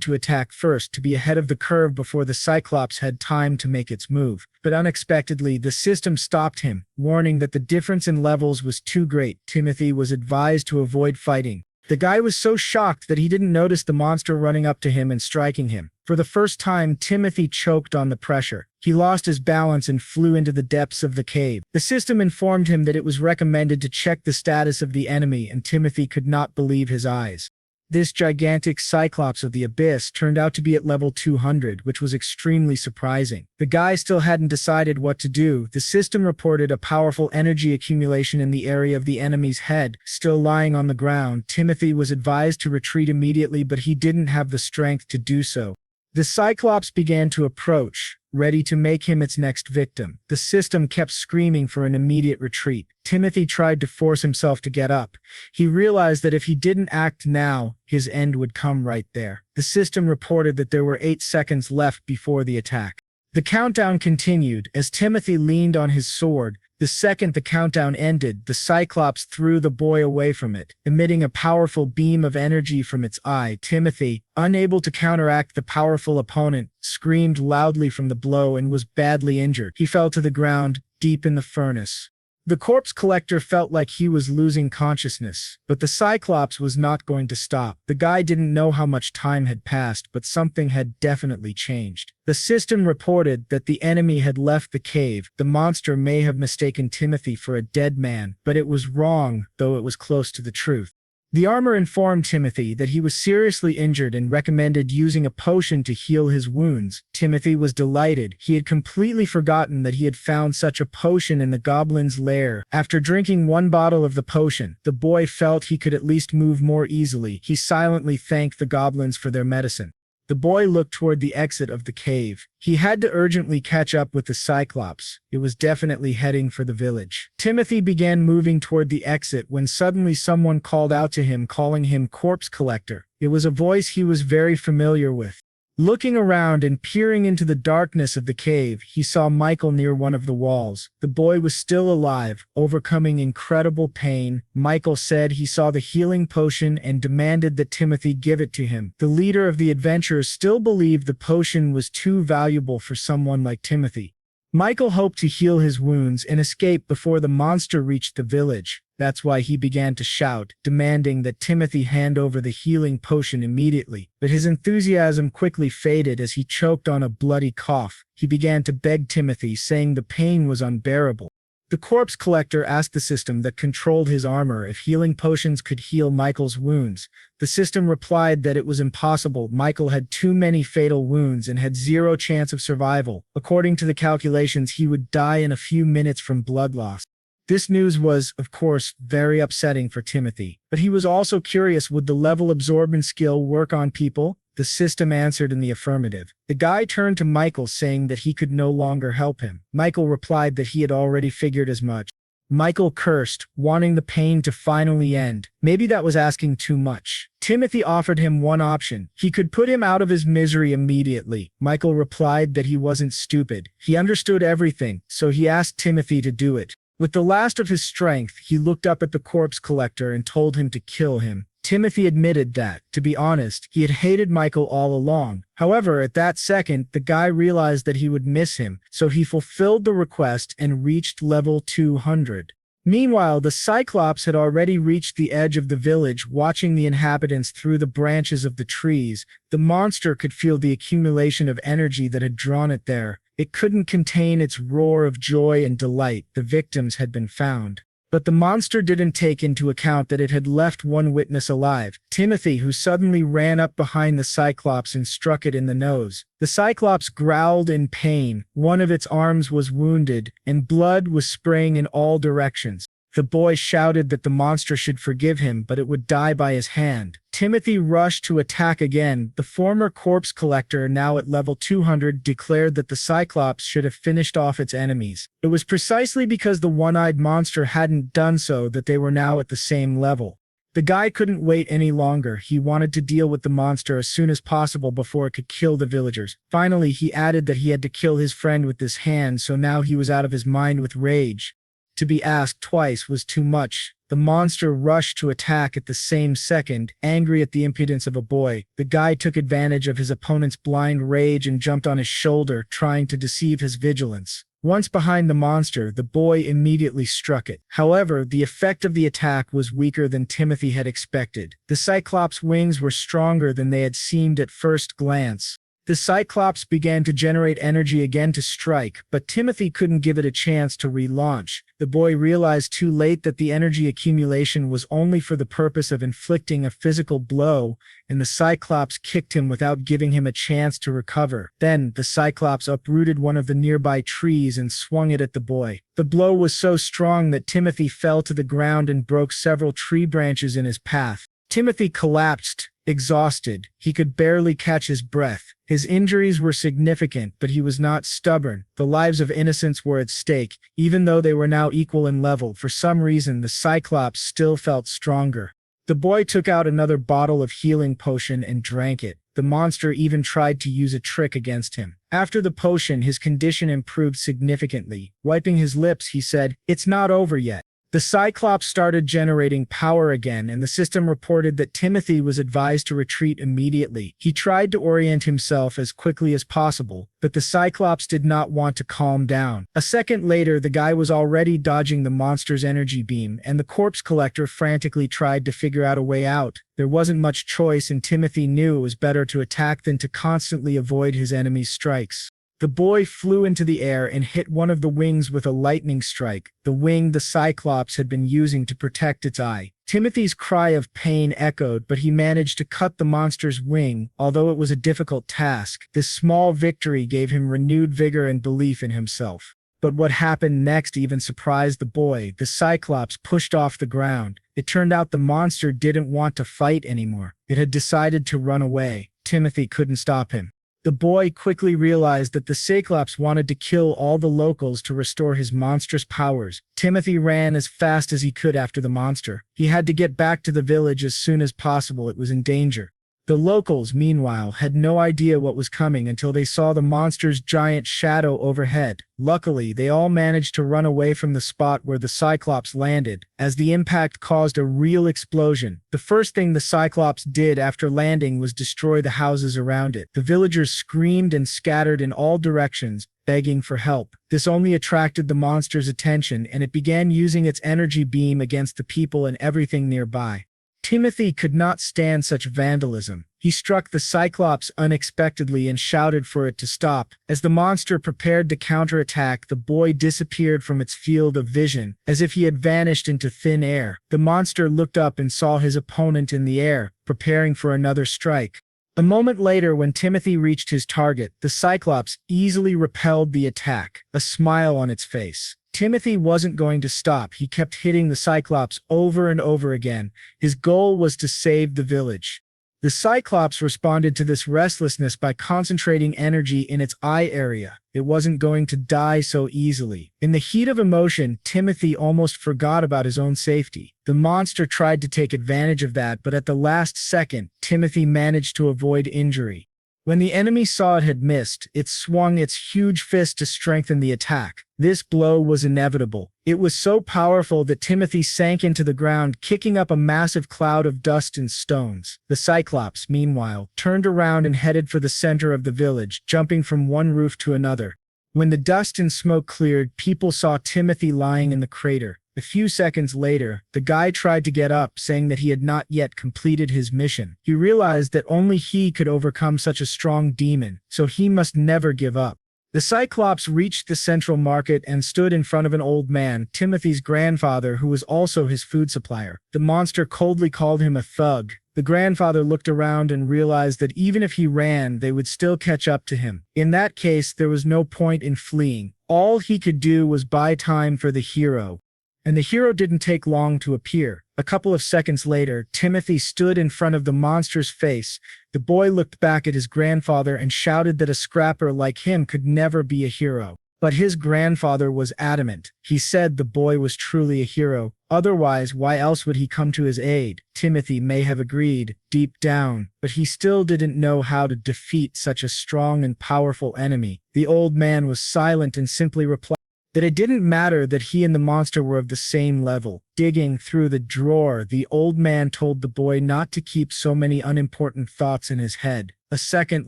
to attack first, to be ahead of the curve before the Cyclops had time to make its move. But unexpectedly, the system stopped him, warning that the difference in levels was too great. Timothy was advised to avoid fighting. The guy was so shocked that he didn't notice the monster running up to him and striking him. For the first time, Timothy choked on the pressure. He lost his balance and flew into the depths of the cave. The system informed him that it was recommended to check the status of the enemy, and Timothy could not believe his eyes. This gigantic Cyclops of the abyss turned out to be at level 200, which was extremely surprising. The guy still hadn't decided what to do. The system reported a powerful energy accumulation in the area of the enemy's head. Still lying on the ground, Timothy was advised to retreat immediately, but he didn't have the strength to do so. The Cyclops began to approach, ready to make him its next victim. The system kept screaming for an immediate retreat. Timothy tried to force himself to get up. He realized that if he didn't act now, his end would come right there. The system reported that there were 8 seconds left before the attack. The countdown continued. As Timothy leaned on his sword, the second the countdown ended, the Cyclops threw the boy away from it, emitting a powerful beam of energy from its eye. Timothy, unable to counteract the powerful opponent, screamed loudly from the blow and was badly injured. He fell to the ground, deep in the furnace. The corpse collector felt like he was losing consciousness, but the Cyclops was not going to stop. The guy didn't know how much time had passed, but something had definitely changed. The system reported that the enemy had left the cave. The monster may have mistaken Timothy for a dead man, but it was wrong, though it was close to the truth. The armor informed Timothy that he was seriously injured and recommended using a potion to heal his wounds. Timothy was delighted. He had completely forgotten that he had found such a potion in the goblin's lair. After drinking 1 bottle of the potion, the boy felt he could at least move more easily. He silently thanked the goblins for their medicine. The boy looked toward the exit of the cave. He had to urgently catch up with the Cyclops. It was definitely heading for the village. Timothy began moving toward the exit when suddenly someone called out to him, calling him Corpse Collector. It was a voice he was very familiar with. Looking around and peering into the darkness of the cave, he saw Michael near one of the walls. The boy was still alive, overcoming incredible pain. Michael said he saw the healing potion and demanded that Timothy give it to him. The leader of the adventurers still believed the potion was too valuable for someone like Timothy. Michael hoped to heal his wounds and escape before the monster reached the village. That's why he began to shout, demanding that Timothy hand over the healing potion immediately. But his enthusiasm quickly faded as he choked on a bloody cough. He began to beg Timothy, saying the pain was unbearable. The corpse collector asked the system that controlled his armor if healing potions could heal Michael's wounds. The system replied that it was impossible. Michael had too many fatal wounds and had 0 chance of survival. According to the calculations, he would die in a few minutes from blood loss. This news was, of course, very upsetting for Timothy, but he was also curious, would the level absorbance skill work on people? The system answered in the affirmative. The guy turned to Michael, saying that he could no longer help him. Michael replied that he had already figured as much. Michael cursed, wanting the pain to finally end. Maybe that was asking too much. Timothy offered him one option. He could put him out of his misery immediately. Michael replied that he wasn't stupid. He understood everything, so he asked Timothy to do it. With the last of his strength, he looked up at the corpse collector and told him to kill him. Timothy admitted that, to be honest, he had hated Michael all along. However, at that second, the guy realized that he would miss him, so he fulfilled the request and reached level 200. Meanwhile, the Cyclops had already reached the edge of the village, watching the inhabitants through the branches of the trees. The monster could feel the accumulation of energy that had drawn it there. It couldn't contain its roar of joy and delight. The victims had been found. But the monster didn't take into account that it had left one witness alive, Timothy, who suddenly ran up behind the Cyclops and struck it in the nose. The Cyclops growled in pain. One of its arms was wounded, and blood was spraying in all directions. The boy shouted that the monster should forgive him, but it would die by his hand. Timothy rushed to attack again. The former corpse collector, now at level 200, declared that the Cyclops should have finished off its enemies. It was precisely because the one-eyed monster hadn't done so that they were now at the same level. The guy couldn't wait any longer. He wanted to deal with the monster as soon as possible before it could kill the villagers. Finally, he added that he had to kill his friend with this hand, so now he was out of his mind with rage. To be asked twice was too much. The monster rushed to attack at the same second, angry at the impudence of a boy. The guy took advantage of his opponent's blind rage and jumped on his shoulder, trying to deceive his vigilance. Once behind the monster, the boy immediately struck it. However, the effect of the attack was weaker than Timothy had expected. The Cyclops' wings were stronger than they had seemed at first glance. The Cyclops began to generate energy again to strike, but Timothy couldn't give it a chance to relaunch. The boy realized too late that the energy accumulation was only for the purpose of inflicting a physical blow, and the Cyclops kicked him without giving him a chance to recover. Then, the Cyclops uprooted one of the nearby trees and swung it at the boy. The blow was so strong that Timothy fell to the ground and broke several tree branches in his path. Timothy collapsed, exhausted. He could barely catch his breath. His injuries were significant, but he was not stubborn. The lives of innocents were at stake. Even though they were now equal in level, for some reason the Cyclops still felt stronger. The boy took out another bottle of healing potion and drank it. The monster even tried to use a trick against him. After the potion, his condition improved significantly. Wiping his lips, he said, "It's not over yet." The Cyclops started generating power again, and the system reported that Timothy was advised to retreat immediately. He tried to orient himself as quickly as possible, but the Cyclops did not want to calm down. A second later, the guy was already dodging the monster's energy beam, and the corpse collector frantically tried to figure out a way out. There wasn't much choice, and Timothy knew it was better to attack than to constantly avoid his enemy's strikes. The boy flew into the air and hit one of the wings with a lightning strike, the wing the Cyclops had been using to protect its eye. Timothy's cry of pain echoed, but he managed to cut the monster's wing. Although it was a difficult task, this small victory gave him renewed vigor and belief in himself. But what happened next even surprised the boy. The Cyclops pushed off the ground. It turned out the monster didn't want to fight anymore. It had decided to run away. Timothy couldn't stop him. The boy quickly realized that the Cyclops wanted to kill all the locals to restore his monstrous powers. Timothy ran as fast as he could after the monster. He had to get back to the village as soon as possible. It was in danger. The locals, meanwhile, had no idea what was coming until they saw the monster's giant shadow overhead. Luckily, they all managed to run away from the spot where the Cyclops landed, as the impact caused a real explosion. The first thing the Cyclops did after landing was destroy the houses around it. The villagers screamed and scattered in all directions, begging for help. This only attracted the monster's attention, and it began using its energy beam against the people and everything nearby. Timothy could not stand such vandalism. He struck the Cyclops unexpectedly and shouted for it to stop. As the monster prepared to counterattack, the boy disappeared from its field of vision, as if he had vanished into thin air. The monster looked up and saw his opponent in the air, preparing for another strike. A moment later, when Timothy reached his target, the Cyclops easily repelled the attack, a smile on its face. Timothy wasn't going to stop. He kept hitting the Cyclops over and over again. His goal was to save the village. The Cyclops responded to this restlessness by concentrating energy in its eye area. It wasn't going to die so easily. In the heat of emotion, Timothy almost forgot about his own safety. The monster tried to take advantage of that, but at the last second, Timothy managed to avoid injury. When the enemy saw it had missed, it swung its huge fist to strengthen the attack. This blow was inevitable. It was so powerful that Timothy sank into the ground, kicking up a massive cloud of dust and stones. The Cyclops, meanwhile, turned around and headed for the center of the village, jumping from one roof to another. When the dust and smoke cleared, people saw Timothy lying in the crater. A few seconds later, the guy tried to get up, saying that he had not yet completed his mission. He realized that only he could overcome such a strong demon, so he must never give up. The Cyclops reached the central market and stood in front of an old man, Timothy's grandfather, who was also his food supplier. The monster coldly called him a thug. The grandfather looked around and realized that even if he ran, they would still catch up to him. In that case, there was no point in fleeing. All he could do was buy time for the hero. And the hero didn't take long to appear. A couple of seconds later, Timothy stood in front of the monster's face. The boy looked back at his grandfather and shouted that a scrapper like him could never be a hero. But his grandfather was adamant. He said the boy was truly a hero. Otherwise, why else would he come to his aid? Timothy may have agreed, deep down, but he still didn't know how to defeat such a strong and powerful enemy. The old man was silent and simply replied that it didn't matter that he and the monster were of the same level. Digging through the drawer, the old man told the boy not to keep so many unimportant thoughts in his head. A second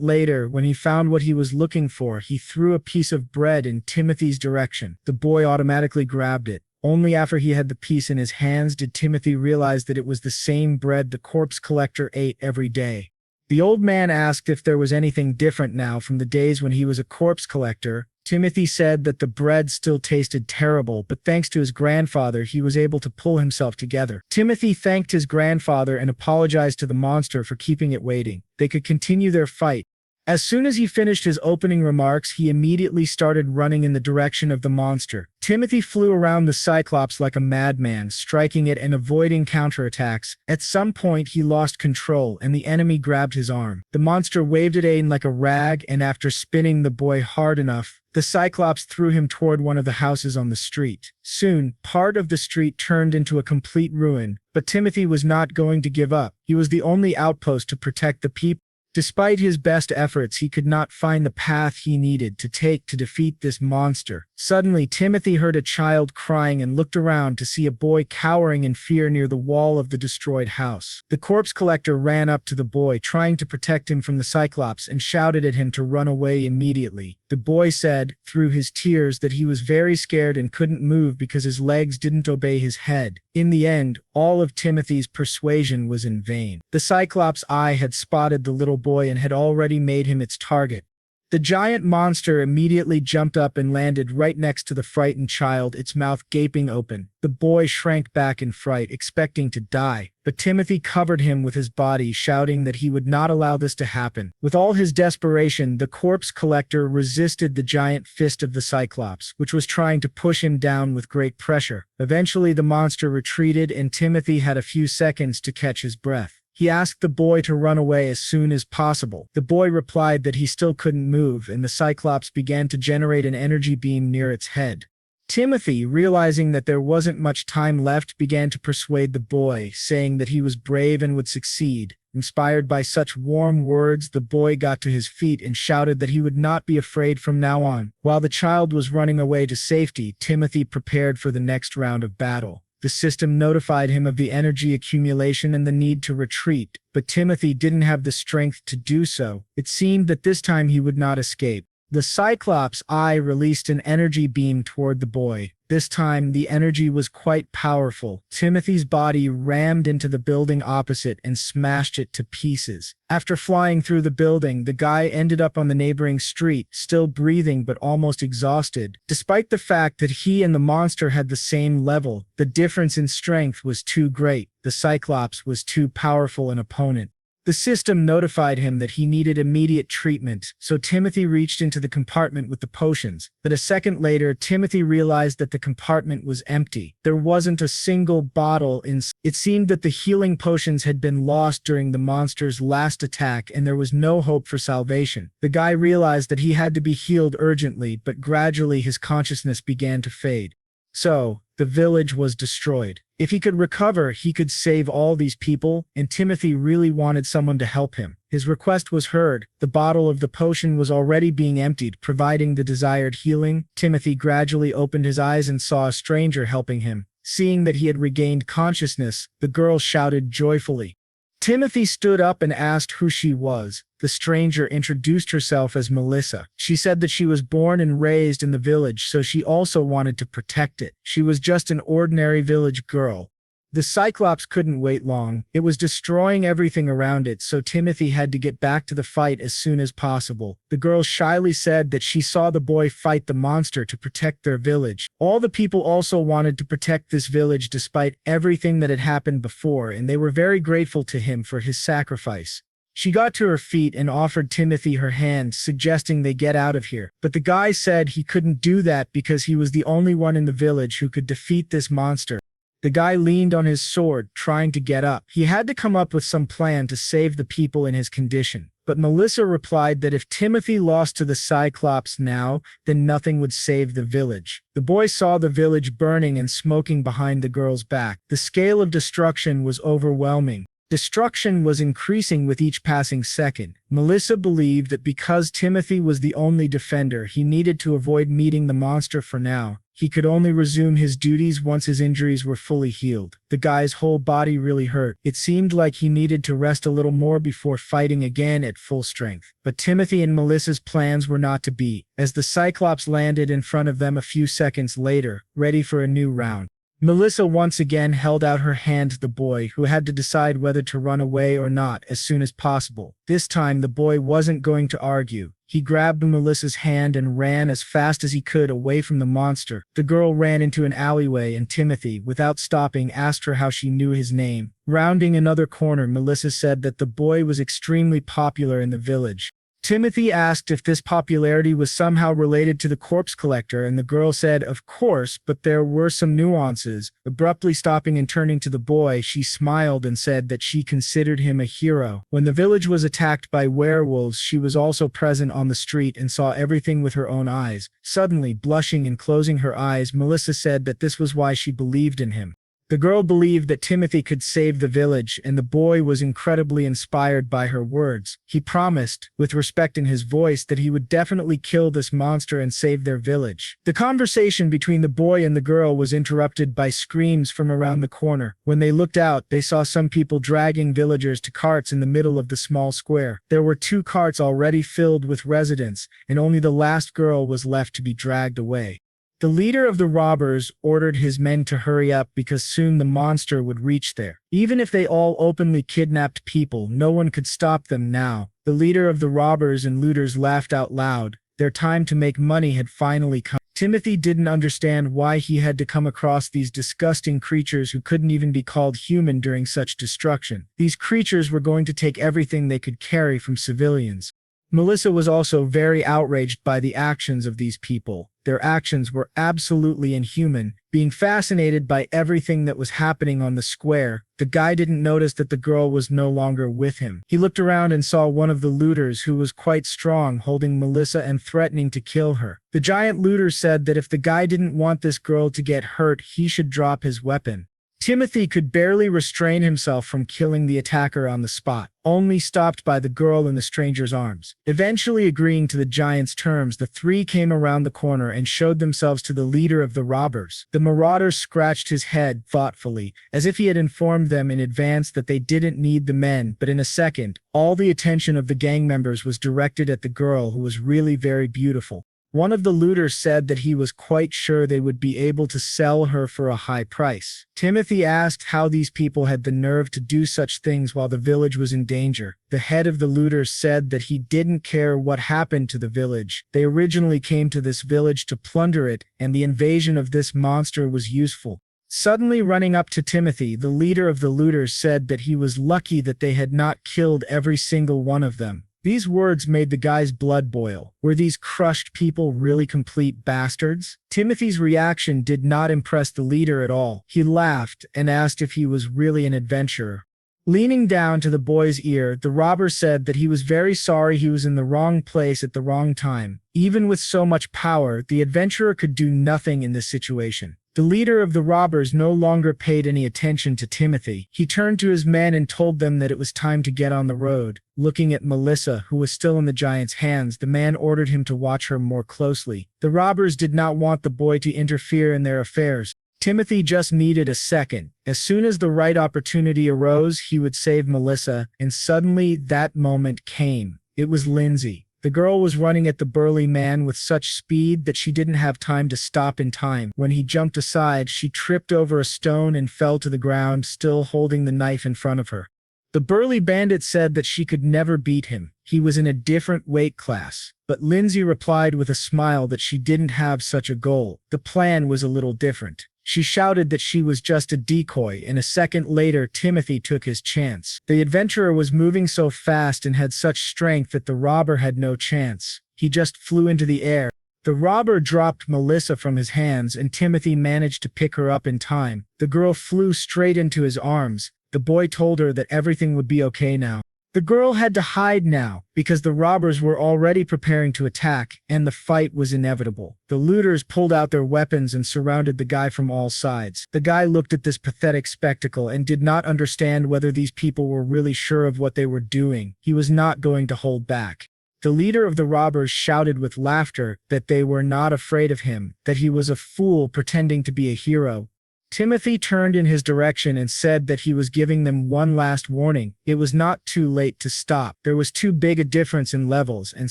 later, when he found what he was looking for, he threw a piece of bread in Timothy's direction. The boy automatically grabbed it. Only after he had the piece in his hands did Timothy realize that it was the same bread the corpse collector ate every day. The old man asked if there was anything different now from the days when he was a corpse collector. Timothy said that the bread still tasted terrible, but thanks to his grandfather, he was able to pull himself together. Timothy thanked his grandfather and apologized to the monster for keeping it waiting. They could continue their fight. As soon as he finished his opening remarks, he immediately started running in the direction of the monster. Timothy flew around the Cyclops like a madman, striking it and avoiding counterattacks. At some point, he lost control, and the enemy grabbed his arm. The monster waved it in like a rag, and after spinning the boy hard enough, the Cyclops threw him toward one of the houses on the street. Soon, part of the street turned into a complete ruin, but Timothy was not going to give up. He was the only outpost to protect the people. Despite his best efforts, he could not find the path he needed to take to defeat this monster. Suddenly, Timothy heard a child crying and looked around to see a boy cowering in fear near the wall of the destroyed house. The corpse collector ran up to the boy, trying to protect him from the Cyclops, and shouted at him to run away immediately. The boy said, through his tears, that he was very scared and couldn't move because his legs didn't obey his head. In the end, all of Timothy's persuasion was in vain. The Cyclops' eye had spotted the little boy and had already made him its target. The giant monster immediately jumped up and landed right next to the frightened child, its mouth gaping open. The boy shrank back in fright, expecting to die, but Timothy covered him with his body, shouting that he would not allow this to happen. With all his desperation, the corpse collector resisted the giant fist of the Cyclops, which was trying to push him down with great pressure. Eventually, the monster retreated, and Timothy had a few seconds to catch his breath. He asked the boy to run away as soon as possible. The boy replied that he still couldn't move, and the Cyclops began to generate an energy beam near its head. Timothy, realizing that there wasn't much time left, began to persuade the boy, saying that he was brave and would succeed. Inspired by such warm words, the boy got to his feet and shouted that he would not be afraid from now on. While the child was running away to safety, Timothy prepared for the next round of battle. The system notified him of the energy accumulation and the need to retreat, but Timothy didn't have the strength to do so. It seemed that this time he would not escape. The Cyclops' eye released an energy beam toward the boy. This time, the energy was quite powerful. Timothy's body rammed into the building opposite and smashed it to pieces. After flying through the building, the guy ended up on the neighboring street, still breathing but almost exhausted. Despite the fact that he and the monster had the same level, the difference in strength was too great. The Cyclops was too powerful an opponent. The system notified him that he needed immediate treatment, so Timothy reached into the compartment with the potions. But a second later, Timothy realized that the compartment was empty. There wasn't a single bottle inside. It seemed that the healing potions had been lost during the monster's last attack and there was no hope for salvation. The guy realized that he had to be healed urgently, but gradually his consciousness began to fade. So, the village was destroyed. If he could recover, he could save all these people, and Timothy really wanted someone to help him. His request was heard. The bottle of the potion was already being emptied, providing the desired healing. Timothy gradually opened his eyes and saw a stranger helping him. Seeing that he had regained consciousness, the girl shouted joyfully. Timothy stood up and asked who she was. The stranger introduced herself as Melissa. She said that she was born and raised in the village, so she also wanted to protect it. She was just an ordinary village girl. The cyclops couldn't wait long. It was destroying everything around it, so Timothy had to get back to the fight as soon as possible. The girl shyly said that she saw the boy fight the monster to protect their village. All the people also wanted to protect this village despite everything that had happened before, and they were very grateful to him for his sacrifice. She got to her feet and offered Timothy her hand, suggesting they get out of here. But the guy said he couldn't do that because he was the only one in the village who could defeat this monster. The guy leaned on his sword, trying to get up. He had to come up with some plan to save the people in his condition. But Melissa replied that if Timothy lost to the Cyclops now, then nothing would save the village. The boy saw the village burning and smoking behind the girl's back. The scale of destruction was overwhelming. Destruction was increasing with each passing second. Melissa believed that because Timothy was the only defender, he needed to avoid meeting the monster for now. He could only resume his duties once his injuries were fully healed. The guy's whole body really hurt. It seemed like he needed to rest a little more before fighting again at full strength. But Timothy and Melissa's plans were not to be, as the Cyclops landed in front of them a few seconds later, ready for a new round. Melissa once again held out her hand to the boy, who had to decide whether to run away or not as soon as possible. This time, the boy wasn't going to argue. He grabbed Melissa's hand and ran as fast as he could away from the monster. The girl ran into an alleyway and Timothy, without stopping, asked her how she knew his name. Rounding another corner, Melissa said that the boy was extremely popular in the village. Timothy asked if this popularity was somehow related to the corpse collector, and the girl said, of course, but there were some nuances. Abruptly stopping and turning to the boy, she smiled and said that she considered him a hero. When the village was attacked by werewolves, she was also present on the street and saw everything with her own eyes. Suddenly, blushing and closing her eyes, Melissa said that this was why she believed in him. The girl believed that Timothy could save the village, and the boy was incredibly inspired by her words. He promised, with respect in his voice, that he would definitely kill this monster and save their village. The conversation between the boy and the girl was interrupted by screams from around the corner. When they looked out, they saw some people dragging villagers to carts in the middle of the small square. There were 2 carts already filled with residents, and only the last girl was left to be dragged away. The leader of the robbers ordered his men to hurry up because soon the monster would reach there. Even if they all openly kidnapped people, no one could stop them now. The leader of the robbers and looters laughed out loud. Their time to make money had finally come. Timothy didn't understand why he had to come across these disgusting creatures who couldn't even be called human during such destruction. These creatures were going to take everything they could carry from civilians. Melissa was also very outraged by the actions of these people. Their actions were absolutely inhuman. Being fascinated by everything that was happening on the square, the guy didn't notice that the girl was no longer with him. He looked around and saw one of the looters, who was quite strong, holding Melissa and threatening to kill her. The giant looter said that if the guy didn't want this girl to get hurt, he should drop his weapon. Timothy could barely restrain himself from killing the attacker on the spot, only stopped by the girl in the stranger's arms. Eventually agreeing to the giant's terms, the 3 came around the corner and showed themselves to the leader of the robbers. The marauder scratched his head thoughtfully, as if he had informed them in advance that they didn't need the men, but in a second, all the attention of the gang members was directed at the girl, who was really very beautiful. One of the looters said that he was quite sure they would be able to sell her for a high price. Timothy asked how these people had the nerve to do such things while the village was in danger. The head of the looters said that he didn't care what happened to the village. They originally came to this village to plunder it, and the invasion of this monster was useful. Suddenly running up to Timothy, the leader of the looters said that he was lucky that they had not killed every single one of them. These words made the guy's blood boil. Were these crushed people really complete bastards? Timothy's reaction did not impress the leader at all. He laughed and asked if he was really an adventurer. Leaning down to the boy's ear, the robber said that he was very sorry he was in the wrong place at the wrong time. Even with so much power, the adventurer could do nothing in this situation. The leader of the robbers no longer paid any attention to Timothy. He turned to his men and told them that it was time to get on the road. Looking at Melissa, who was still in the giant's hands, the man ordered him to watch her more closely. The robbers did not want the boy to interfere in their affairs. Timothy just needed a second. As soon as the right opportunity arose, he would save Melissa, and suddenly that moment came. It was Lindsay. The girl was running at the burly man with such speed that she didn't have time to stop in time. When he jumped aside, she tripped over a stone and fell to the ground, still holding the knife in front of her. The burly bandit said that she could never beat him. He was in a different weight class. But Lindsay replied with a smile that she didn't have such a goal. The plan was a little different. She shouted that she was just a decoy, and a second later, Timothy took his chance. The adventurer was moving so fast and had such strength that the robber had no chance. He just flew into the air. The robber dropped Melissa from his hands, and Timothy managed to pick her up in time. The girl flew straight into his arms. The boy told her that everything would be okay now. The girl had to hide now, because the robbers were already preparing to attack, and the fight was inevitable. The looters pulled out their weapons and surrounded the guy from all sides. The guy looked at this pathetic spectacle and did not understand whether these people were really sure of what they were doing. He was not going to hold back. The leader of the robbers shouted with laughter that they were not afraid of him, that he was a fool pretending to be a hero. Timothy turned in his direction and said that he was giving them one last warning. It was not too late to stop. There was too big a difference in levels, and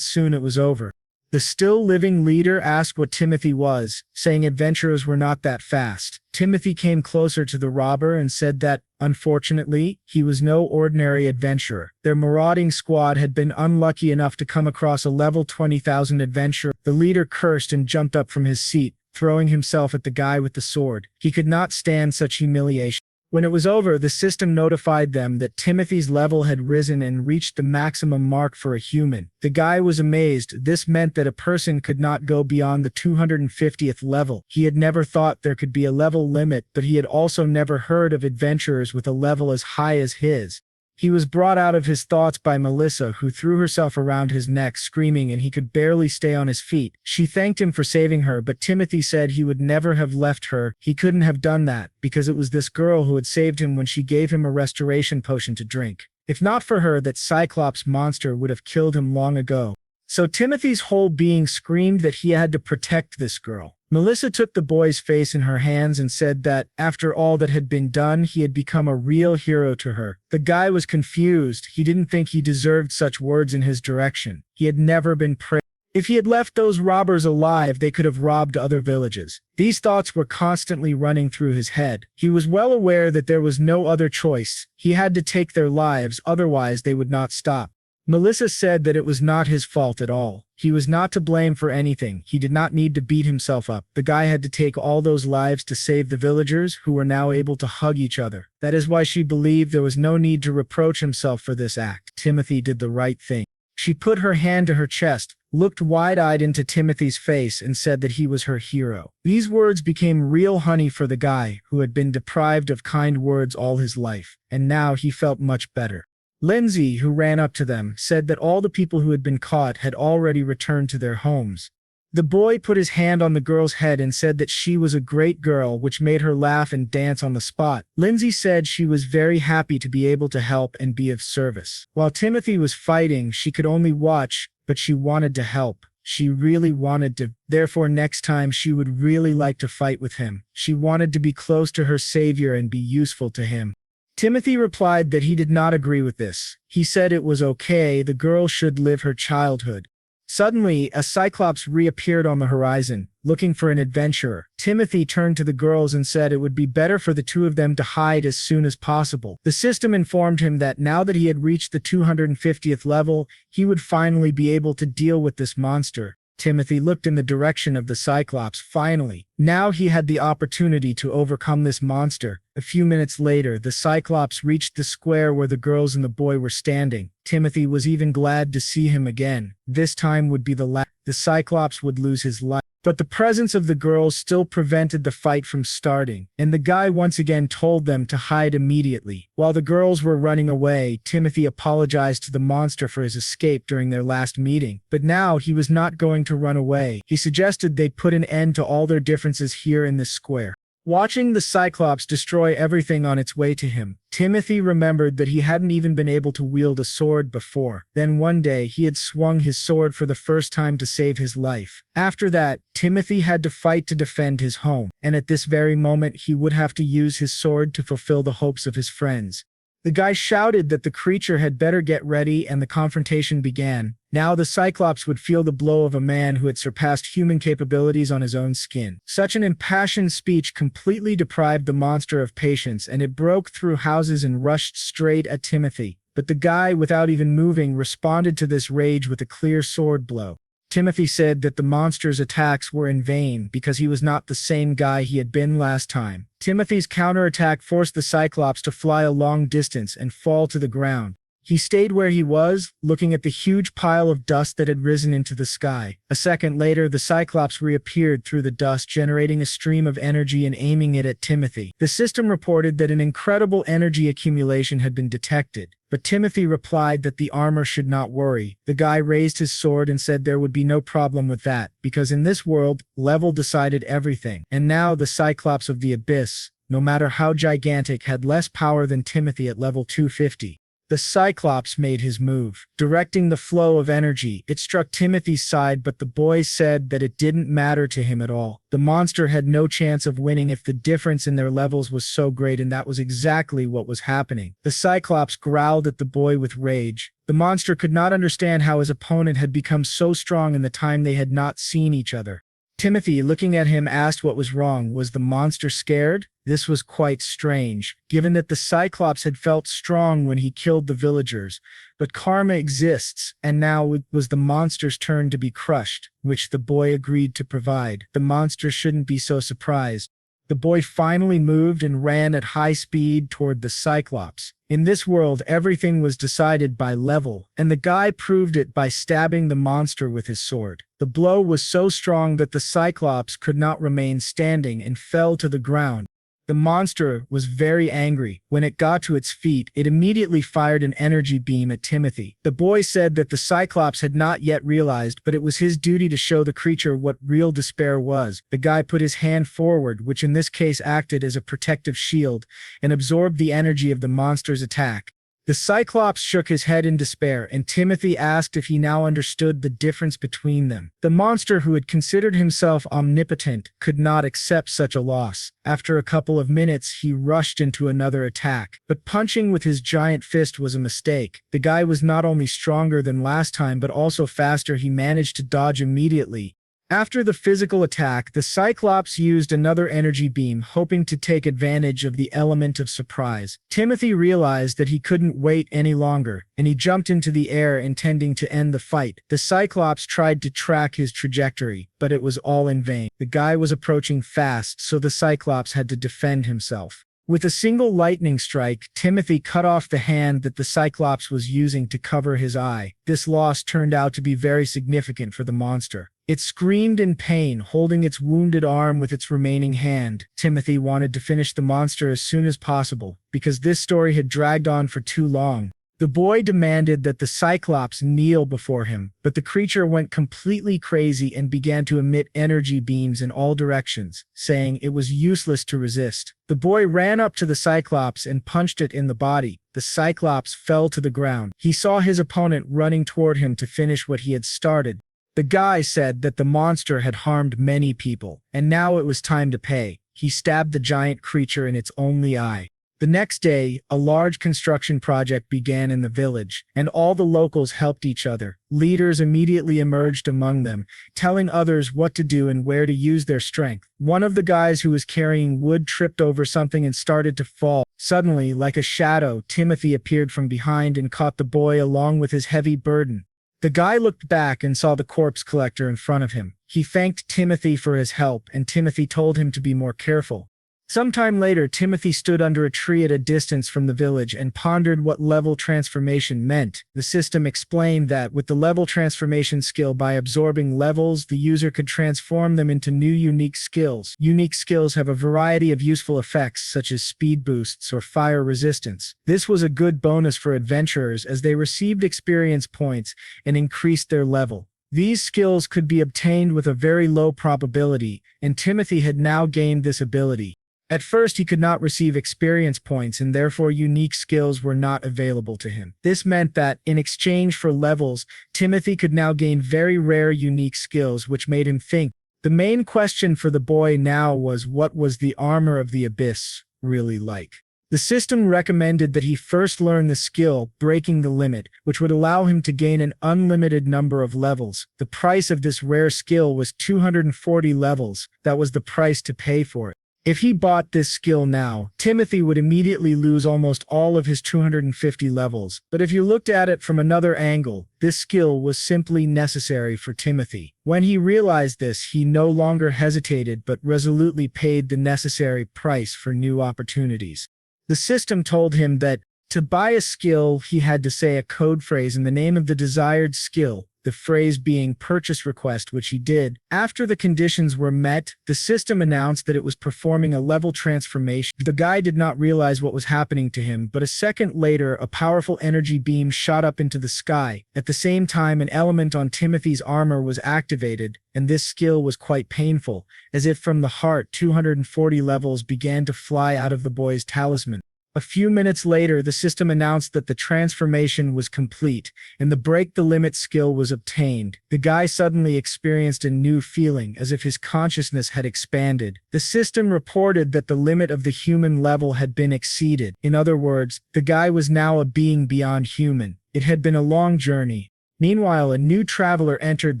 soon it was over. The still living leader asked what Timothy was, saying adventurers were not that fast. Timothy came closer to the robber and said that, unfortunately, he was no ordinary adventurer. Their marauding squad had been unlucky enough to come across a level 20,000 adventurer. The leader cursed and jumped up from his seat, throwing himself at the guy with the sword. He could not stand such humiliation. When it was over, the system notified them that Timothy's level had risen and reached the maximum mark for a human. The guy was amazed. This meant that a person could not go beyond the 250th level. He had never thought there could be a level limit, but he had also never heard of adventurers with a level as high as his. He was brought out of his thoughts by Melissa, who threw herself around his neck screaming, and he could barely stay on his feet. She thanked him for saving her, but Timothy said he would never have left her. He couldn't have done that, because it was this girl who had saved him when she gave him a restoration potion to drink. If not for her, that cyclops monster would have killed him long ago. So Timothy's whole being screamed that he had to protect this girl. Melissa took the boy's face in her hands and said that, after all that had been done, he had become a real hero to her. The guy was confused. He didn't think he deserved such words in his direction. He had never been praised. If he had left those robbers alive, they could have robbed other villages. These thoughts were constantly running through his head. He was well aware that there was no other choice. He had to take their lives, otherwise they would not stop. Melissa said that it was not his fault at all. He was not to blame for anything. He did not need to beat himself up. The guy had to take all those lives to save the villagers, who were now able to hug each other. That is why she believed there was no need to reproach himself for this act. Timothy did the right thing. She put her hand to her chest, looked wide-eyed into Timothy's face, and said that he was her hero. These words became real honey for the guy, who had been deprived of kind words all his life, and now he felt much better. Lindsay, who ran up to them, said that all the people who had been caught had already returned to their homes. The boy put his hand on the girl's head and said that she was a great girl, which made her laugh and dance on the spot. Lindsay said she was very happy to be able to help and be of service. While Timothy was fighting, she could only watch, but she wanted to help. She really wanted to. Therefore, next time she would really like to fight with him. She wanted to be close to her savior and be useful to him. Timothy replied that he did not agree with this. He said it was okay, the girl should live her childhood. Suddenly, a cyclops reappeared on the horizon, looking for an adventurer. Timothy turned to the girls and said it would be better for the two of them to hide as soon as possible. The system informed him that now that he had reached the 250th level, he would finally be able to deal with this monster. Timothy looked in the direction of the cyclops. Finally, Now he had the opportunity to overcome this monster. A few minutes later, the Cyclops reached the square where the girls and the boy were standing. Timothy was even glad to see him again. This time would be the last. The Cyclops would lose his life. But the presence of the girls still prevented the fight from starting, and the guy once again told them to hide immediately. While the girls were running away, Timothy apologized to the monster for his escape during their last meeting. But now he was not going to run away. He suggested they put an end to all their differences here in this square. Watching the Cyclops destroy everything on its way to him, Timothy remembered that he hadn't even been able to wield a sword before. Then one day he had swung his sword for the first time to save his life. After that, Timothy had to fight to defend his home, and at this very moment he would have to use his sword to fulfill the hopes of his friends. The guy shouted that the creature had better get ready, and the confrontation began. Now the Cyclops would feel the blow of a man who had surpassed human capabilities on his own skin. Such an impassioned speech completely deprived the monster of patience, and it broke through houses and rushed straight at Timothy. But the guy, without even moving, responded to this rage with a clear sword blow. Timothy said that the monster's attacks were in vain because he was not the same guy he had been last time. Timothy's counterattack forced the Cyclops to fly a long distance and fall to the ground. He stayed where he was, looking at the huge pile of dust that had risen into the sky. A second later, the Cyclops reappeared through the dust, generating a stream of energy and aiming it at Timothy. The system reported that an incredible energy accumulation had been detected, but Timothy replied that the armor should not worry. The guy raised his sword and said there would be no problem with that, because in this world, level decided everything. And now the Cyclops of the Abyss, no matter how gigantic, had less power than Timothy at level 250. The Cyclops made his move, directing the flow of energy. It struck Timothy's side, but the boy said that it didn't matter to him at all. The monster had no chance of winning if the difference in their levels was so great, and that was exactly what was happening. The Cyclops growled at the boy with rage. The monster could not understand how his opponent had become so strong in the time they had not seen each other. Timothy, looking at him, asked what was wrong. Was the monster scared? This was quite strange, given that the Cyclops had felt strong when he killed the villagers. But karma exists, and now it was the monster's turn to be crushed, which the boy agreed to provide. The monster shouldn't be so surprised. The boy finally moved and ran at high speed toward the Cyclops. In this world, everything was decided by level, and the guy proved it by stabbing the monster with his sword. The blow was so strong that the Cyclops could not remain standing and fell to the ground. The monster was very angry. When it got to its feet, it immediately fired an energy beam at Timothy. The boy said that the Cyclops had not yet realized, but it was his duty to show the creature what real despair was. The guy put his hand forward, which in this case acted as a protective shield, and absorbed the energy of the monster's attack. The Cyclops shook his head in despair, and Timothy asked if he now understood the difference between them. The monster, who had considered himself omnipotent, could not accept such a loss. After a couple of minutes, he rushed into another attack, but punching with his giant fist was a mistake. The guy was not only stronger than last time, but also faster. He managed to dodge immediately. After the physical attack, the Cyclops used another energy beam, hoping to take advantage of the element of surprise. Timothy realized that he couldn't wait any longer, and he jumped into the air, intending to end the fight. The Cyclops tried to track his trajectory, but it was all in vain. The guy was approaching fast, so the Cyclops had to defend himself. With a single lightning strike, Timothy cut off the hand that the Cyclops was using to cover his eye. This loss turned out to be very significant for the monster. It screamed in pain, holding its wounded arm with its remaining hand. Timothy wanted to finish the monster as soon as possible, because this story had dragged on for too long. The boy demanded that the Cyclops kneel before him, but the creature went completely crazy and began to emit energy beams in all directions, saying it was useless to resist. The boy ran up to the Cyclops and punched it in the body. The Cyclops fell to the ground. He saw his opponent running toward him to finish what he had started. The guy said that the monster had harmed many people, and now it was time to pay. He stabbed the giant creature in its only eye. The next day, a large construction project began in the village, and all the locals helped each other. Leaders immediately emerged among them, telling others what to do and where to use their strength. One of the guys who was carrying wood tripped over something and started to fall. Suddenly, like a shadow, Timothy appeared from behind and caught the boy along with his heavy burden. The guy looked back and saw the corpse collector in front of him. He thanked Timothy for his help, and Timothy told him to be more careful. Sometime later, Timothy stood under a tree at a distance from the village and pondered what level transformation meant. The system explained that with the level transformation skill, by absorbing levels, the user could transform them into new unique skills. Unique skills have a variety of useful effects, such as speed boosts or fire resistance. This was a good bonus for adventurers as they received experience points and increased their level. These skills could be obtained with a very low probability, and Timothy had now gained this ability. At first, he could not receive experience points, and therefore unique skills were not available to him. This meant that, in exchange for levels, Timothy could now gain very rare unique skills, which made him think. The main question for the boy now was, what was the armor of the abyss really like? The system recommended that he first learn the skill, Breaking the Limit, which would allow him to gain an unlimited number of levels. The price of this rare skill was 240 levels. That was the price to pay for it. If he bought this skill now, Timothy would immediately lose almost all of his 250 levels. But if you looked at it from another angle, this skill was simply necessary for Timothy. When he realized this, he no longer hesitated but resolutely paid the necessary price for new opportunities. The system told him that to buy a skill, he had to say a code phrase in the name of the desired skill, the phrase being purchase request, which he did. After the conditions were met, the system announced that it was performing a level transformation. The guy did not realize what was happening to him, but a second later, a powerful energy beam shot up into the sky. At the same time, an element on Timothy's armor was activated, and this skill was quite painful. As if from the heart, 240 levels began to fly out of the boy's talisman. A few minutes later, the system announced that the transformation was complete, and the Break the Limit skill was obtained. The guy suddenly experienced a new feeling, as if his consciousness had expanded. The system reported that the limit of the human level had been exceeded. In other words, the guy was now a being beyond human. It had been a long journey. Meanwhile, a new traveler entered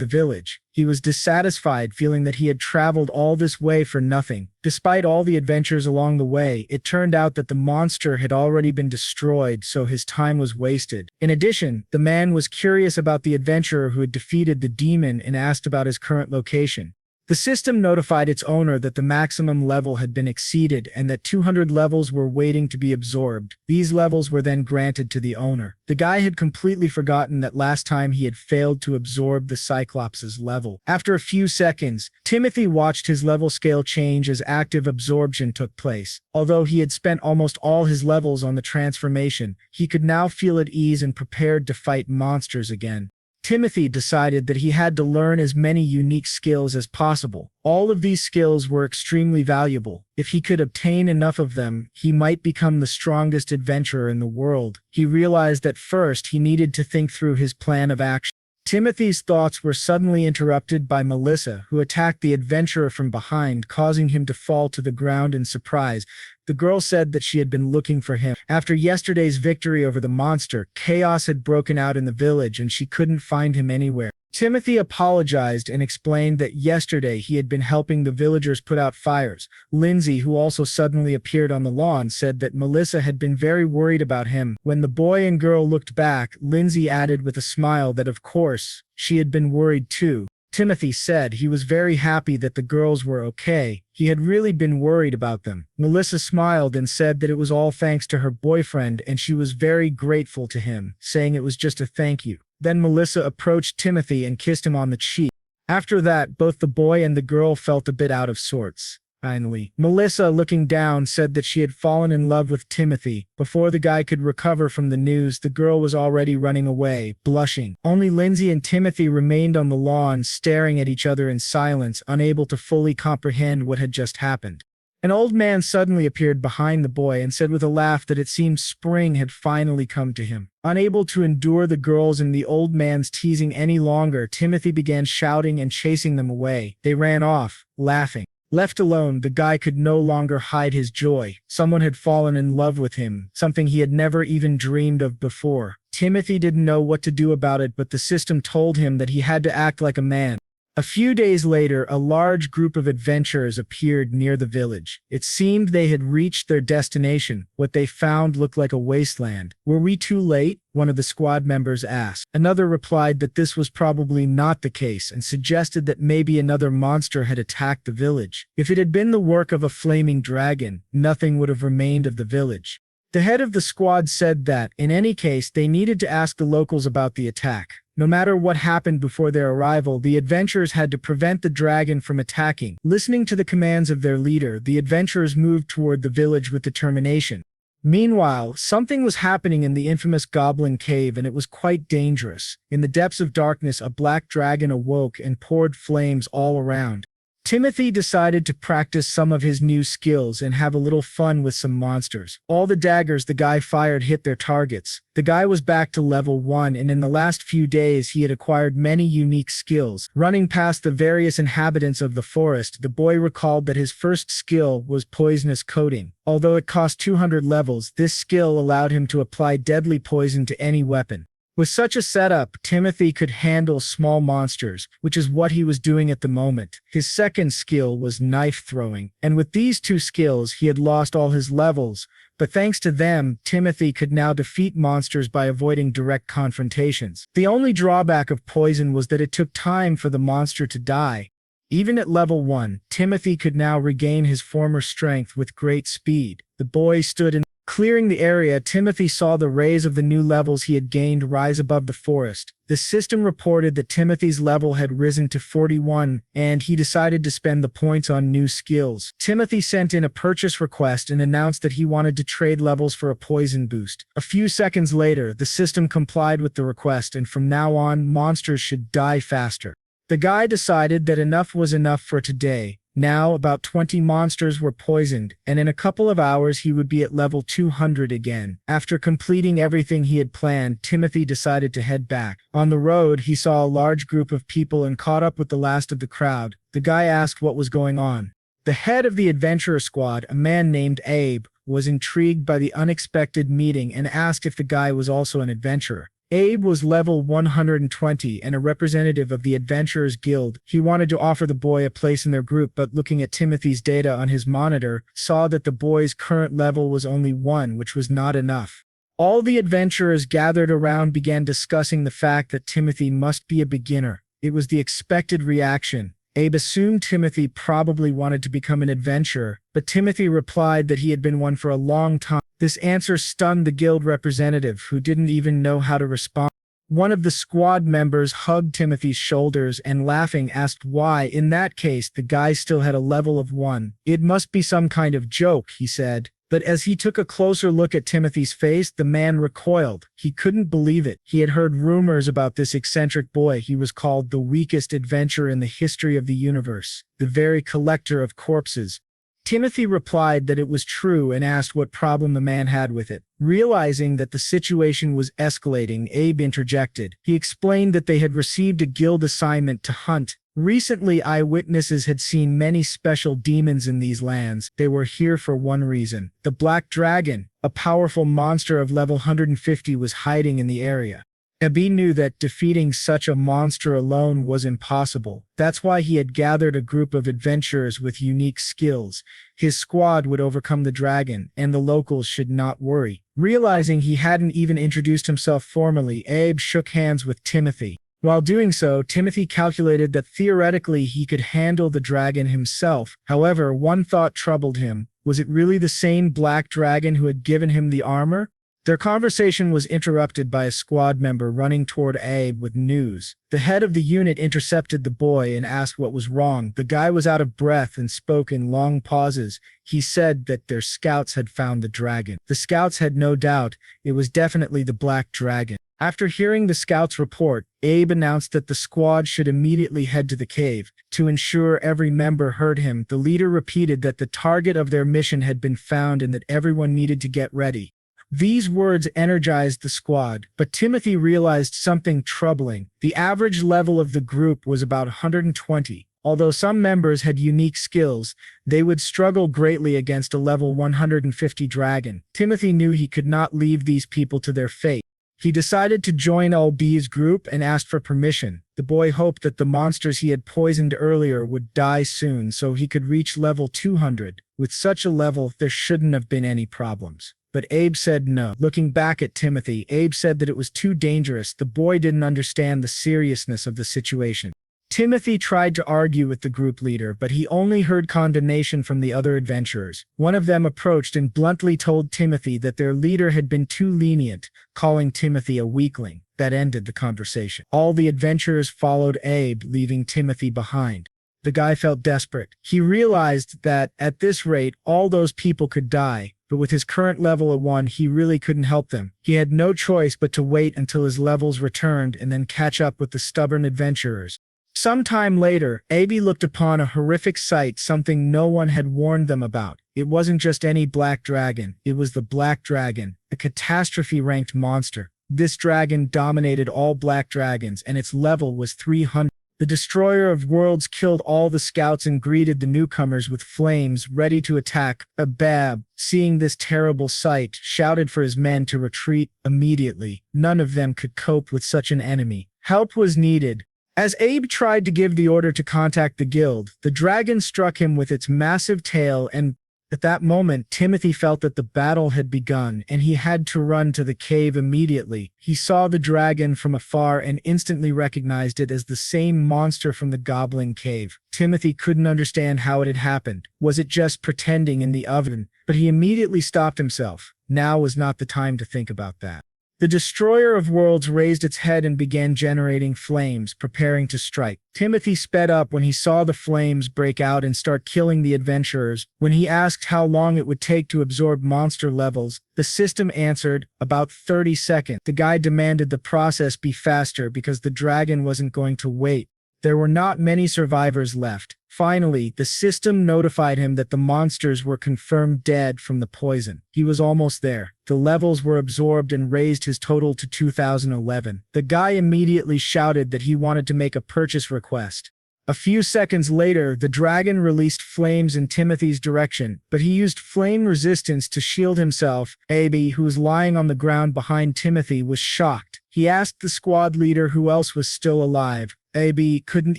the village. He was dissatisfied, feeling that he had traveled all this way for nothing. Despite all the adventures along the way, it turned out that the monster had already been destroyed, so his time was wasted. In addition, the man was curious about the adventurer who had defeated the demon and asked about his current location. The system notified its owner that the maximum level had been exceeded and that 200 levels were waiting to be absorbed. These levels were then granted to the owner. The guy had completely forgotten that last time he had failed to absorb the Cyclops' level. After a few seconds, Timothy watched his level scale change as active absorption took place. Although he had spent almost all his levels on the transformation, he could now feel at ease and prepared to fight monsters again. Timothy decided that he had to learn as many unique skills as possible. All of these skills were extremely valuable. If he could obtain enough of them, he might become the strongest adventurer in the world. He realized that first he needed to think through his plan of action. Timothy's thoughts were suddenly interrupted by Melissa, who attacked the adventurer from behind, causing him to fall to the ground in surprise. The girl said that she had been looking for him. After yesterday's victory over the monster, chaos had broken out in the village and she couldn't find him anywhere. Timothy apologized and explained that yesterday he had been helping the villagers put out fires. Lindsay, who also suddenly appeared on the lawn, said that Melissa had been very worried about him. When the boy and girl looked back, Lindsay added with a smile that of course, she had been worried too. Timothy said he was very happy that the girls were okay. He had really been worried about them. Melissa smiled and said that it was all thanks to her boyfriend and she was very grateful to him, saying it was just a thank you. Then Melissa approached Timothy and kissed him on the cheek. After that, both the boy and the girl felt a bit out of sorts. Finally, Melissa, looking down, said that she had fallen in love with Timothy. Before the guy could recover from the news, the girl was already running away, blushing. Only Lindsay and Timothy remained on the lawn, staring at each other in silence, unable to fully comprehend what had just happened. An old man suddenly appeared behind the boy and said with a laugh that it seemed spring had finally come to him. Unable to endure the girls and the old man's teasing any longer, Timothy began shouting and chasing them away. They ran off, laughing. Left alone, the guy could no longer hide his joy. Someone had fallen in love with him, something he had never even dreamed of before. Timothy didn't know what to do about it, but the system told him that he had to act like a man. A few days later, a large group of adventurers appeared near the village. It seemed they had reached their destination. What they found looked like a wasteland. "Were we too late?" one of the squad members asked. Another replied that this was probably not the case and suggested that maybe another monster had attacked the village. If it had been the work of a flaming dragon, nothing would have remained of the village. The head of the squad said that, in any case, they needed to ask the locals about the attack. No matter what happened before their arrival, the adventurers had to prevent the dragon from attacking. Listening to the commands of their leader, the adventurers moved toward the village with determination. Meanwhile, something was happening in the infamous Goblin Cave, and it was quite dangerous. In the depths of darkness, a black dragon awoke and poured flames all around. Timothy decided to practice some of his new skills and have a little fun with some monsters. All the daggers the guy fired hit their targets. The guy was back to level 1, and in the last few days he had acquired many unique skills. Running past the various inhabitants of the forest, the boy recalled that his first skill was poisonous coating. Although it cost 200 levels, this skill allowed him to apply deadly poison to any weapon. With such a setup, Timothy could handle small monsters, which is what he was doing at the moment. His second skill was knife throwing, and with these two skills he had lost all his levels, but thanks to them, Timothy could now defeat monsters by avoiding direct confrontations. The only drawback of poison was that it took time for the monster to die. Even at level 1, Timothy could now regain his former strength with great speed. The boy stood in clearing the area. Timothy saw the rays of the new levels he had gained rise above the forest. The system reported that Timothy's level had risen to 41, and he decided to spend the points on new skills. Timothy sent in a purchase request and announced that he wanted to trade levels for a poison boost. A few seconds later, the system complied with the request, and from now on, monsters should die faster. The guy decided that enough was enough for today. Now, about 20 monsters were poisoned, and in a couple of hours he would be at level 200 again. After completing everything he had planned, Timothy decided to head back. On the road, he saw a large group of people and caught up with the last of the crowd. The guy asked what was going on. The head of the adventurer squad, a man named Abe, was intrigued by the unexpected meeting and asked if the guy was also an adventurer. Abe was level 120 and a representative of the Adventurers Guild. He wanted to offer the boy a place in their group, but looking at Timothy's data on his monitor, saw that the boy's current level was only 1, which was not enough. All the adventurers gathered around began discussing the fact that Timothy must be a beginner. It was the expected reaction. Abe assumed Timothy probably wanted to become an adventurer, but Timothy replied that he had been one for a long time. This answer stunned the guild representative, who didn't even know how to respond. One of the squad members hugged Timothy's shoulders and, laughing, asked why, in that case, the guy still had a level of 1. "It must be some kind of joke," he said. But as he took a closer look at Timothy's face, the man recoiled. He couldn't believe it. He had heard rumors about this eccentric boy. He was called the weakest adventurer in the history of the universe, the very collector of corpses. Timothy replied that it was true and asked what problem the man had with it. Realizing that the situation was escalating, Abe interjected. He explained that they had received a guild assignment to hunt. Recently, eyewitnesses had seen many special demons in these lands. They were here for one reason. The Black Dragon, a powerful monster of level 150, was hiding in the area. Abe knew that defeating such a monster alone was impossible. That's why he had gathered a group of adventurers with unique skills. His squad would overcome the dragon, and the locals should not worry. Realizing he hadn't even introduced himself formally, Abe shook hands with Timothy. While doing so, Timothy calculated that theoretically he could handle the dragon himself. However, one thought troubled him. Was it really the same black dragon who had given him the armor? Their conversation was interrupted by a squad member running toward Abe with news. The head of the unit intercepted the boy and asked what was wrong. The guy was out of breath and spoke in long pauses. He said that their scouts had found the dragon. The scouts had no doubt. It was definitely the Black Dragon. After hearing the scouts' report, Abe announced that the squad should immediately head to the cave. To ensure every member heard him, the leader repeated that the target of their mission had been found and that everyone needed to get ready. These words energized the squad, but Timothy realized something troubling. The average level of the group was about 120. Although some members had unique skills, they would struggle greatly against a level 150 dragon. Timothy knew he could not leave these people to their fate. He decided to join Abe's group and asked for permission. The boy hoped that the monsters he had poisoned earlier would die soon so he could reach level 200. With such a level, there shouldn't have been any problems. But Abe said no. Looking back at Timothy, Abe said that it was too dangerous. The boy didn't understand the seriousness of the situation. Timothy tried to argue with the group leader, but he only heard condemnation from the other adventurers. One of them approached and bluntly told Timothy that their leader had been too lenient, calling Timothy a weakling. That ended the conversation. All the adventurers followed Abe, leaving Timothy behind. The guy felt desperate. He realized that, at this rate, all those people could die, but with his current level of 1, he really couldn't help them. He had no choice but to wait until his levels returned and then catch up with the stubborn adventurers. Sometime later, Abe looked upon a horrific sight, something no one had warned them about. It wasn't just any black dragon, it was the Black Dragon, a catastrophe-ranked monster. This dragon dominated all black dragons, and its level was 300. The destroyer of worlds killed all the scouts and greeted the newcomers with flames, ready to attack. Abab, seeing this terrible sight, shouted for his men to retreat immediately. None of them could cope with such an enemy. Help was needed. As Abe tried to give the order to contact the guild, the dragon struck him with its massive tail, and at that moment, Timothy felt that the battle had begun, and he had to run to the cave immediately. He saw the dragon from afar and instantly recognized it as the same monster from the goblin cave. Timothy couldn't understand how it had happened. Was it just pretending in the oven? But he immediately stopped himself. Now was not the time to think about that. The destroyer of worlds raised its head and began generating flames, preparing to strike. Timothy sped up when he saw the flames break out and start killing the adventurers. When he asked how long it would take to absorb monster levels, the system answered, about 30 seconds. The guy demanded the process be faster because the dragon wasn't going to wait. There were not many survivors left. Finally, the system notified him that the monsters were confirmed dead from the poison. He was almost there. The levels were absorbed and raised his total to 2011. The guy immediately shouted that he wanted to make a purchase request. A few seconds later, the dragon released flames in Timothy's direction, but he used flame resistance to shield himself. Abe, who was lying on the ground behind Timothy, was shocked. He asked the squad leader who else was still alive. Abe couldn't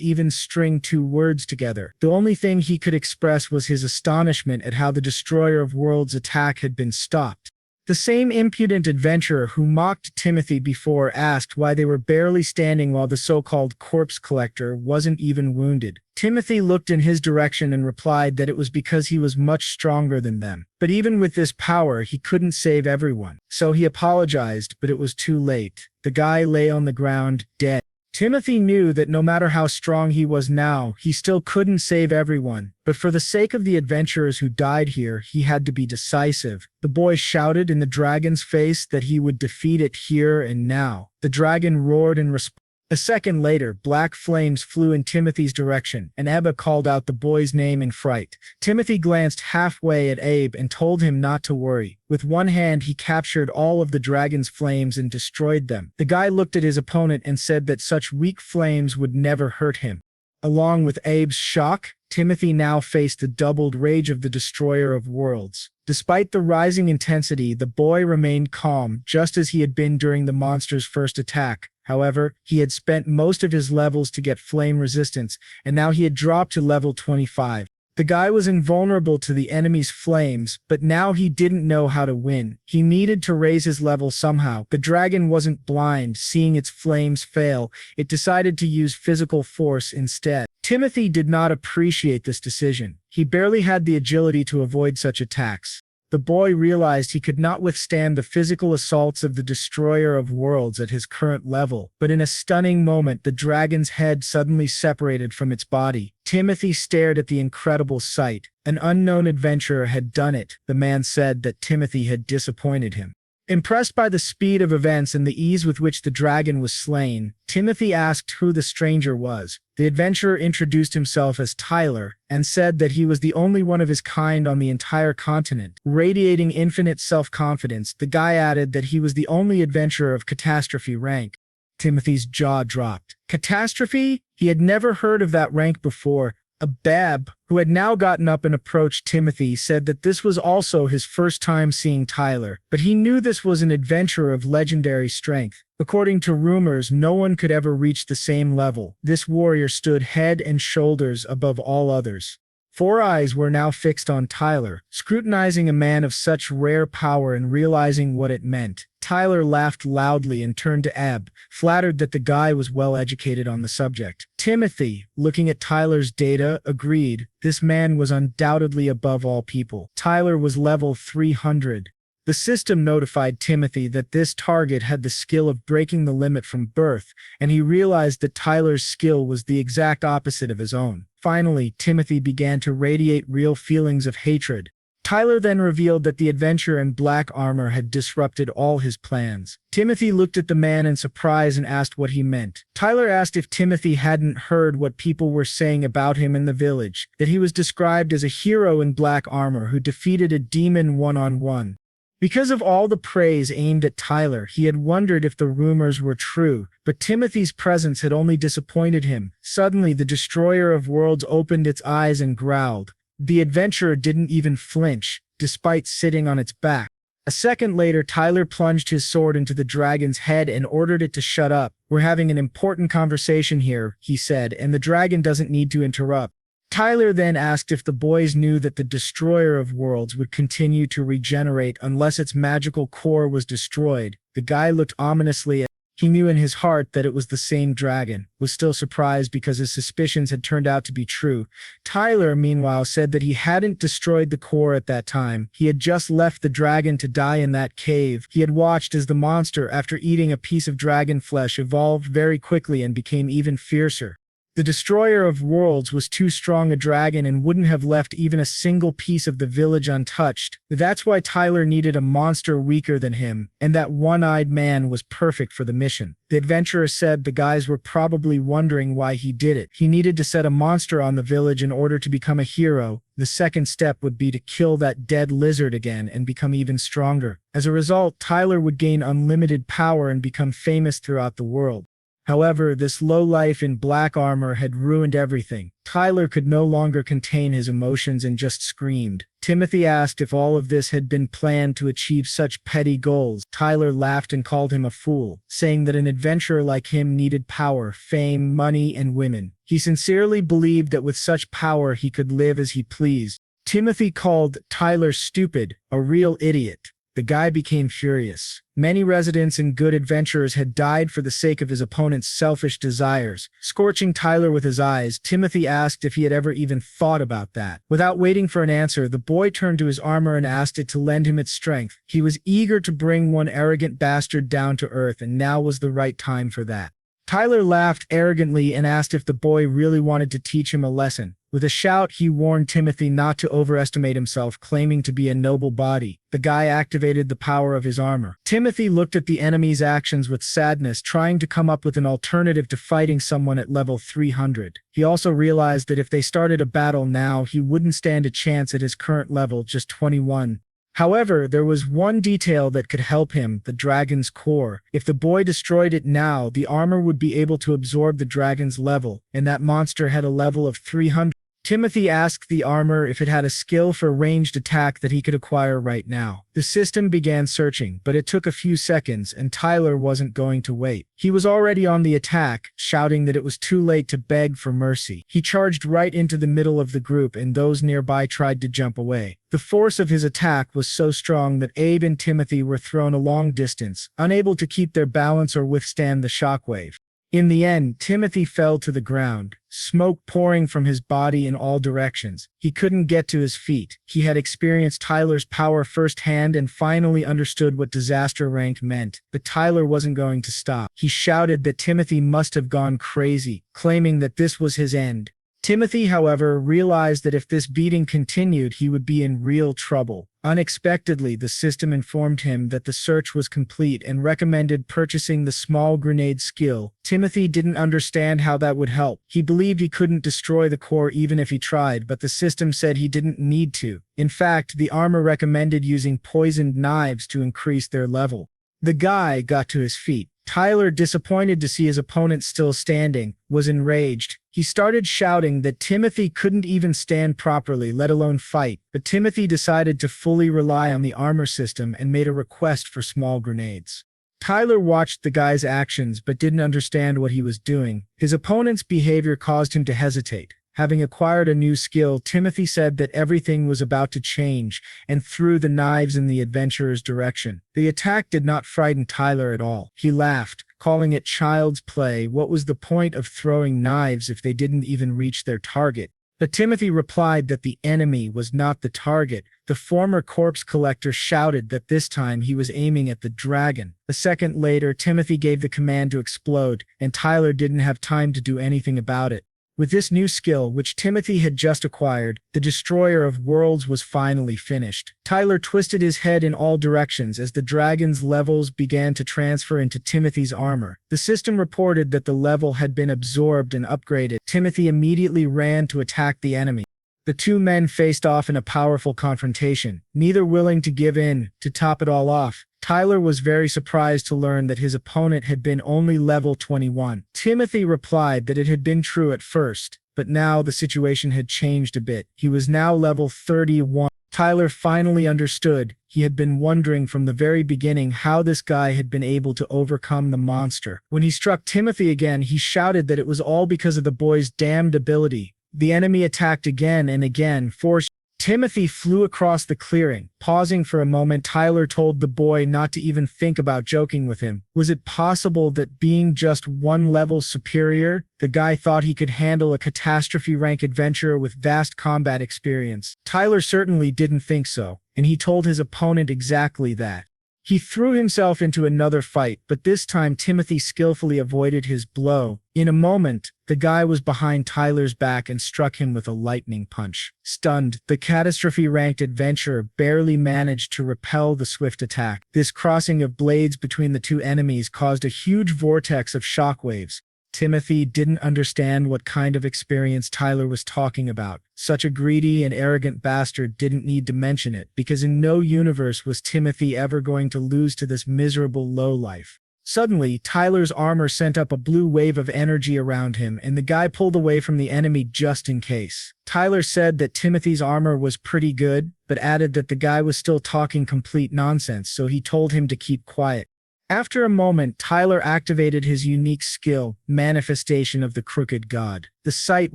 even string 2 words together. The only thing he could express was his astonishment at how the destroyer of worlds' attack had been stopped. The same impudent adventurer who mocked Timothy before asked why they were barely standing while the so-called corpse collector wasn't even wounded. Timothy looked in his direction and replied that it was because he was much stronger than them. But even with this power, he couldn't save everyone. So he apologized, but it was too late. The guy lay on the ground, dead. Timothy knew that no matter how strong he was now, he still couldn't save everyone. But for the sake of the adventurers who died here, he had to be decisive. The boy shouted in the dragon's face that he would defeat it here and now. The dragon roared in response. A second later, black flames flew in Timothy's direction, and Ebba called out the boy's name in fright. Timothy glanced halfway at Abe and told him not to worry. With one hand, he captured all of the dragon's flames and destroyed them. The guy looked at his opponent and said that such weak flames would never hurt him. Along with Abe's shock, Timothy now faced the doubled rage of the destroyer of worlds. Despite the rising intensity, the boy remained calm, just as he had been during the monster's first attack. However, he had spent most of his levels to get flame resistance, and now he had dropped to level 25. The guy was invulnerable to the enemy's flames, but now he didn't know how to win. He needed to raise his level somehow. The dragon wasn't blind. Seeing its flames fail, it decided to use physical force instead. Timothy did not appreciate this decision. He barely had the agility to avoid such attacks. The boy realized he could not withstand the physical assaults of the destroyer of worlds at his current level, but in a stunning moment, the dragon's head suddenly separated from its body. Timothy stared at the incredible sight. An unknown adventurer had done it. The man said that Timothy had disappointed him. Impressed by the speed of events and the ease with which the dragon was slain, Timothy asked who the stranger was. The adventurer introduced himself as Tyler and said that he was the only one of his kind on the entire continent. Radiating infinite self-confidence, the guy added that he was the only adventurer of catastrophe rank. Timothy's jaw dropped. Catastrophe? He had never heard of that rank before. A Bab, who had now gotten up and approached Timothy, said that this was also his first time seeing Tyler, but he knew this was an adventurer of legendary strength. According to rumors, no one could ever reach the same level. This warrior stood head and shoulders above all others. Four eyes were now fixed on Tyler, scrutinizing a man of such rare power and realizing what it meant. Tyler laughed loudly and turned to Ab, flattered that the guy was well educated on the subject. Timothy, looking at Tyler's data, agreed. This man was undoubtedly above all people. Tyler was level 300. The system notified Timothy that this target had the skill of breaking the limit from birth, and he realized that Tyler's skill was the exact opposite of his own. Finally, Timothy began to radiate real feelings of hatred. Tyler then revealed that the adventurer in black armor had disrupted all his plans. Timothy looked at the man in surprise and asked what he meant. Tyler asked if Timothy hadn't heard what people were saying about him in the village, that he was described as a hero in black armor who defeated a demon one-on-one. Because of all the praise aimed at Tyler, he had wondered if the rumors were true, but Timothy's presence had only disappointed him. Suddenly, the destroyer of worlds opened its eyes and growled. The adventurer didn't even flinch, despite sitting on its back. A second later, Tyler plunged his sword into the dragon's head and ordered it to shut up. "We're having an important conversation here," he said, "and the dragon doesn't need to interrupt." Tyler then asked if the boys knew that the destroyer of worlds would continue to regenerate unless its magical core was destroyed. The guy looked ominously at him. He knew in his heart that it was the same dragon, was still surprised because his suspicions had turned out to be true. Tyler, meanwhile, said that he hadn't destroyed the core at that time. He had just left the dragon to die in that cave. He had watched as the monster, after eating a piece of dragon flesh, evolved very quickly and became even fiercer. The destroyer of worlds was too strong a dragon and wouldn't have left even a single piece of the village untouched. That's why Tyler needed a monster weaker than him, and that one-eyed man was perfect for the mission. The adventurer said the guys were probably wondering why he did it. He needed to set a monster on the village in order to become a hero. The second step would be to kill that dead lizard again and become even stronger. As a result, Tyler would gain unlimited power and become famous throughout the world. However, this lowlife in black armor had ruined everything. Tyler could no longer contain his emotions and just screamed. Timothy asked if all of this had been planned to achieve such petty goals. Tyler laughed and called him a fool, saying that an adventurer like him needed power, fame, money, and women. He sincerely believed that with such power he could live as he pleased. Timothy called Tyler stupid, a real idiot. The guy became furious. Many residents and good adventurers had died for the sake of his opponent's selfish desires. Scorching Tyler with his eyes, Timothy asked if he had ever even thought about that. Without waiting for an answer, the boy turned to his armor and asked it to lend him its strength. He was eager to bring one arrogant bastard down to earth, and now was the right time for that. Tyler laughed arrogantly and asked if the boy really wanted to teach him a lesson. With a shout, he warned Timothy not to overestimate himself, claiming to be a noble body. The guy activated the power of his armor. Timothy looked at the enemy's actions with sadness, trying to come up with an alternative to fighting someone at level 300. He also realized that if they started a battle now, he wouldn't stand a chance at his current level, just 21. However, there was one detail that could help him: the dragon's core. If the boy destroyed it now, the armor would be able to absorb the dragon's level, and that monster had a level of 300. Timothy asked the armor if it had a skill for ranged attack that he could acquire right now. The system began searching, but it took a few seconds, and Tyler wasn't going to wait. He was already on the attack, shouting that it was too late to beg for mercy. He charged right into the middle of the group, and those nearby tried to jump away. The force of his attack was so strong that Abe and Timothy were thrown a long distance, unable to keep their balance or withstand the shockwave. In the end, Timothy fell to the ground, smoke pouring from his body in all directions. He couldn't get to his feet. He had experienced Tyler's power firsthand and finally understood what disaster rank meant. But Tyler wasn't going to stop. He shouted that Timothy must have gone crazy, claiming that this was his end. Timothy, however, realized that if this beating continued, he would be in real trouble. Unexpectedly, the system informed him that the search was complete and recommended purchasing the small grenade skill. Timothy didn't understand how that would help. He believed he couldn't destroy the core even if he tried, but the system said he didn't need to. In fact, the armor recommended using poisoned knives to increase their level. The guy got to his feet. Tyler, disappointed to see his opponent still standing, was enraged. He started shouting that Timothy couldn't even stand properly, let alone fight, but Timothy decided to fully rely on the armor system and made a request for small grenades. Tyler watched the guy's actions but didn't understand what he was doing. His opponent's behavior caused him to hesitate. Having acquired a new skill, Timothy said that everything was about to change and threw the knives in the adventurer's direction. The attack did not frighten Tyler at all. He laughed, calling it child's play. What was the point of throwing knives if they didn't even reach their target? But Timothy replied that the enemy was not the target. The former corpse collector shouted that this time he was aiming at the dragon. A second later, Timothy gave the command to explode, and Tyler didn't have time to do anything about it. With this new skill, which Timothy had just acquired, the destroyer of worlds was finally finished. Tyler twisted his head in all directions as the dragon's levels began to transfer into Timothy's armor. The system reported that the level had been absorbed and upgraded. Timothy immediately ran to attack the enemy. The two men faced off in a powerful confrontation, neither willing to give in. To top it all off, Tyler was very surprised to learn that his opponent had been only level 21. Timothy replied that it had been true at first, but now the situation had changed a bit. He was now level 31. Tyler finally understood. He had been wondering from the very beginning how this guy had been able to overcome the monster. When he struck Timothy again, he shouted that it was all because of the boy's damned ability. The enemy attacked again and again, forcing Timothy flew across the clearing. Pausing for a moment, Tyler told the boy not to even think about joking with him. Was it possible that being just one level superior, the guy thought he could handle a catastrophe rank adventurer with vast combat experience? Tyler certainly didn't think so, and he told his opponent exactly that. He threw himself into another fight, but this time Timothy skillfully avoided his blow. In a moment, the guy was behind Tyler's back and struck him with a lightning punch. Stunned, the catastrophe-ranked adventurer barely managed to repel the swift attack. This crossing of blades between the two enemies caused a huge vortex of shockwaves. Timothy didn't understand what kind of experience Tyler was talking about. Such a greedy and arrogant bastard didn't need to mention it, because in no universe was Timothy ever going to lose to this miserable lowlife. Suddenly, Tyler's armor sent up a blue wave of energy around him, and the guy pulled away from the enemy just in case. Tyler said that Timothy's armor was pretty good, but added that the guy was still talking complete nonsense, so he told him to keep quiet. After a moment, Tyler activated his unique skill, Manifestation of the Crooked God. The sight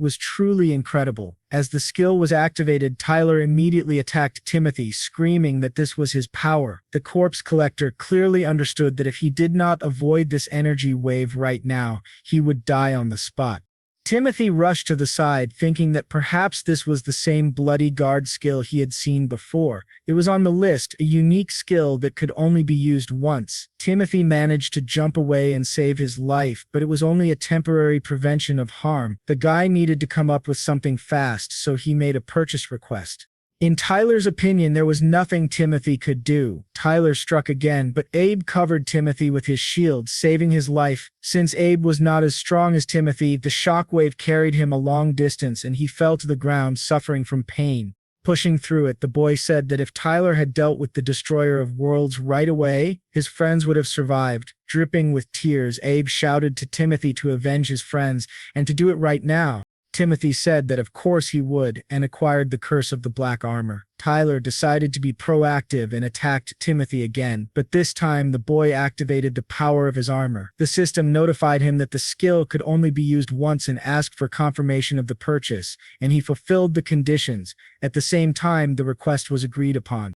was truly incredible. As the skill was activated, Tyler immediately attacked Timothy, screaming that this was his power. The corpse collector clearly understood that if he did not avoid this energy wave right now, he would die on the spot. Timothy rushed to the side, thinking that perhaps this was the same bloody guard skill he had seen before. It was on the list, a unique skill that could only be used once. Timothy managed to jump away and save his life, but it was only a temporary prevention of harm. The guy needed to come up with something fast, so he made a purchase request. In Tyler's opinion, there was nothing Timothy could do. Tyler struck again, but Abe covered Timothy with his shield, saving his life. Since Abe was not as strong as Timothy, the shockwave carried him a long distance and he fell to the ground, suffering from pain. Pushing through it, the boy said that if Tyler had dealt with the destroyer of worlds right away, his friends would have survived. Dripping with tears, Abe shouted to Timothy to avenge his friends and to do it right now. Timothy said that of course he would, and acquired the curse of the black armor. Tyler decided to be proactive and attacked Timothy again, but this time the boy activated the power of his armor. The system notified him that the skill could only be used once and asked for confirmation of the purchase, and he fulfilled the conditions. At the same time, the request was agreed upon.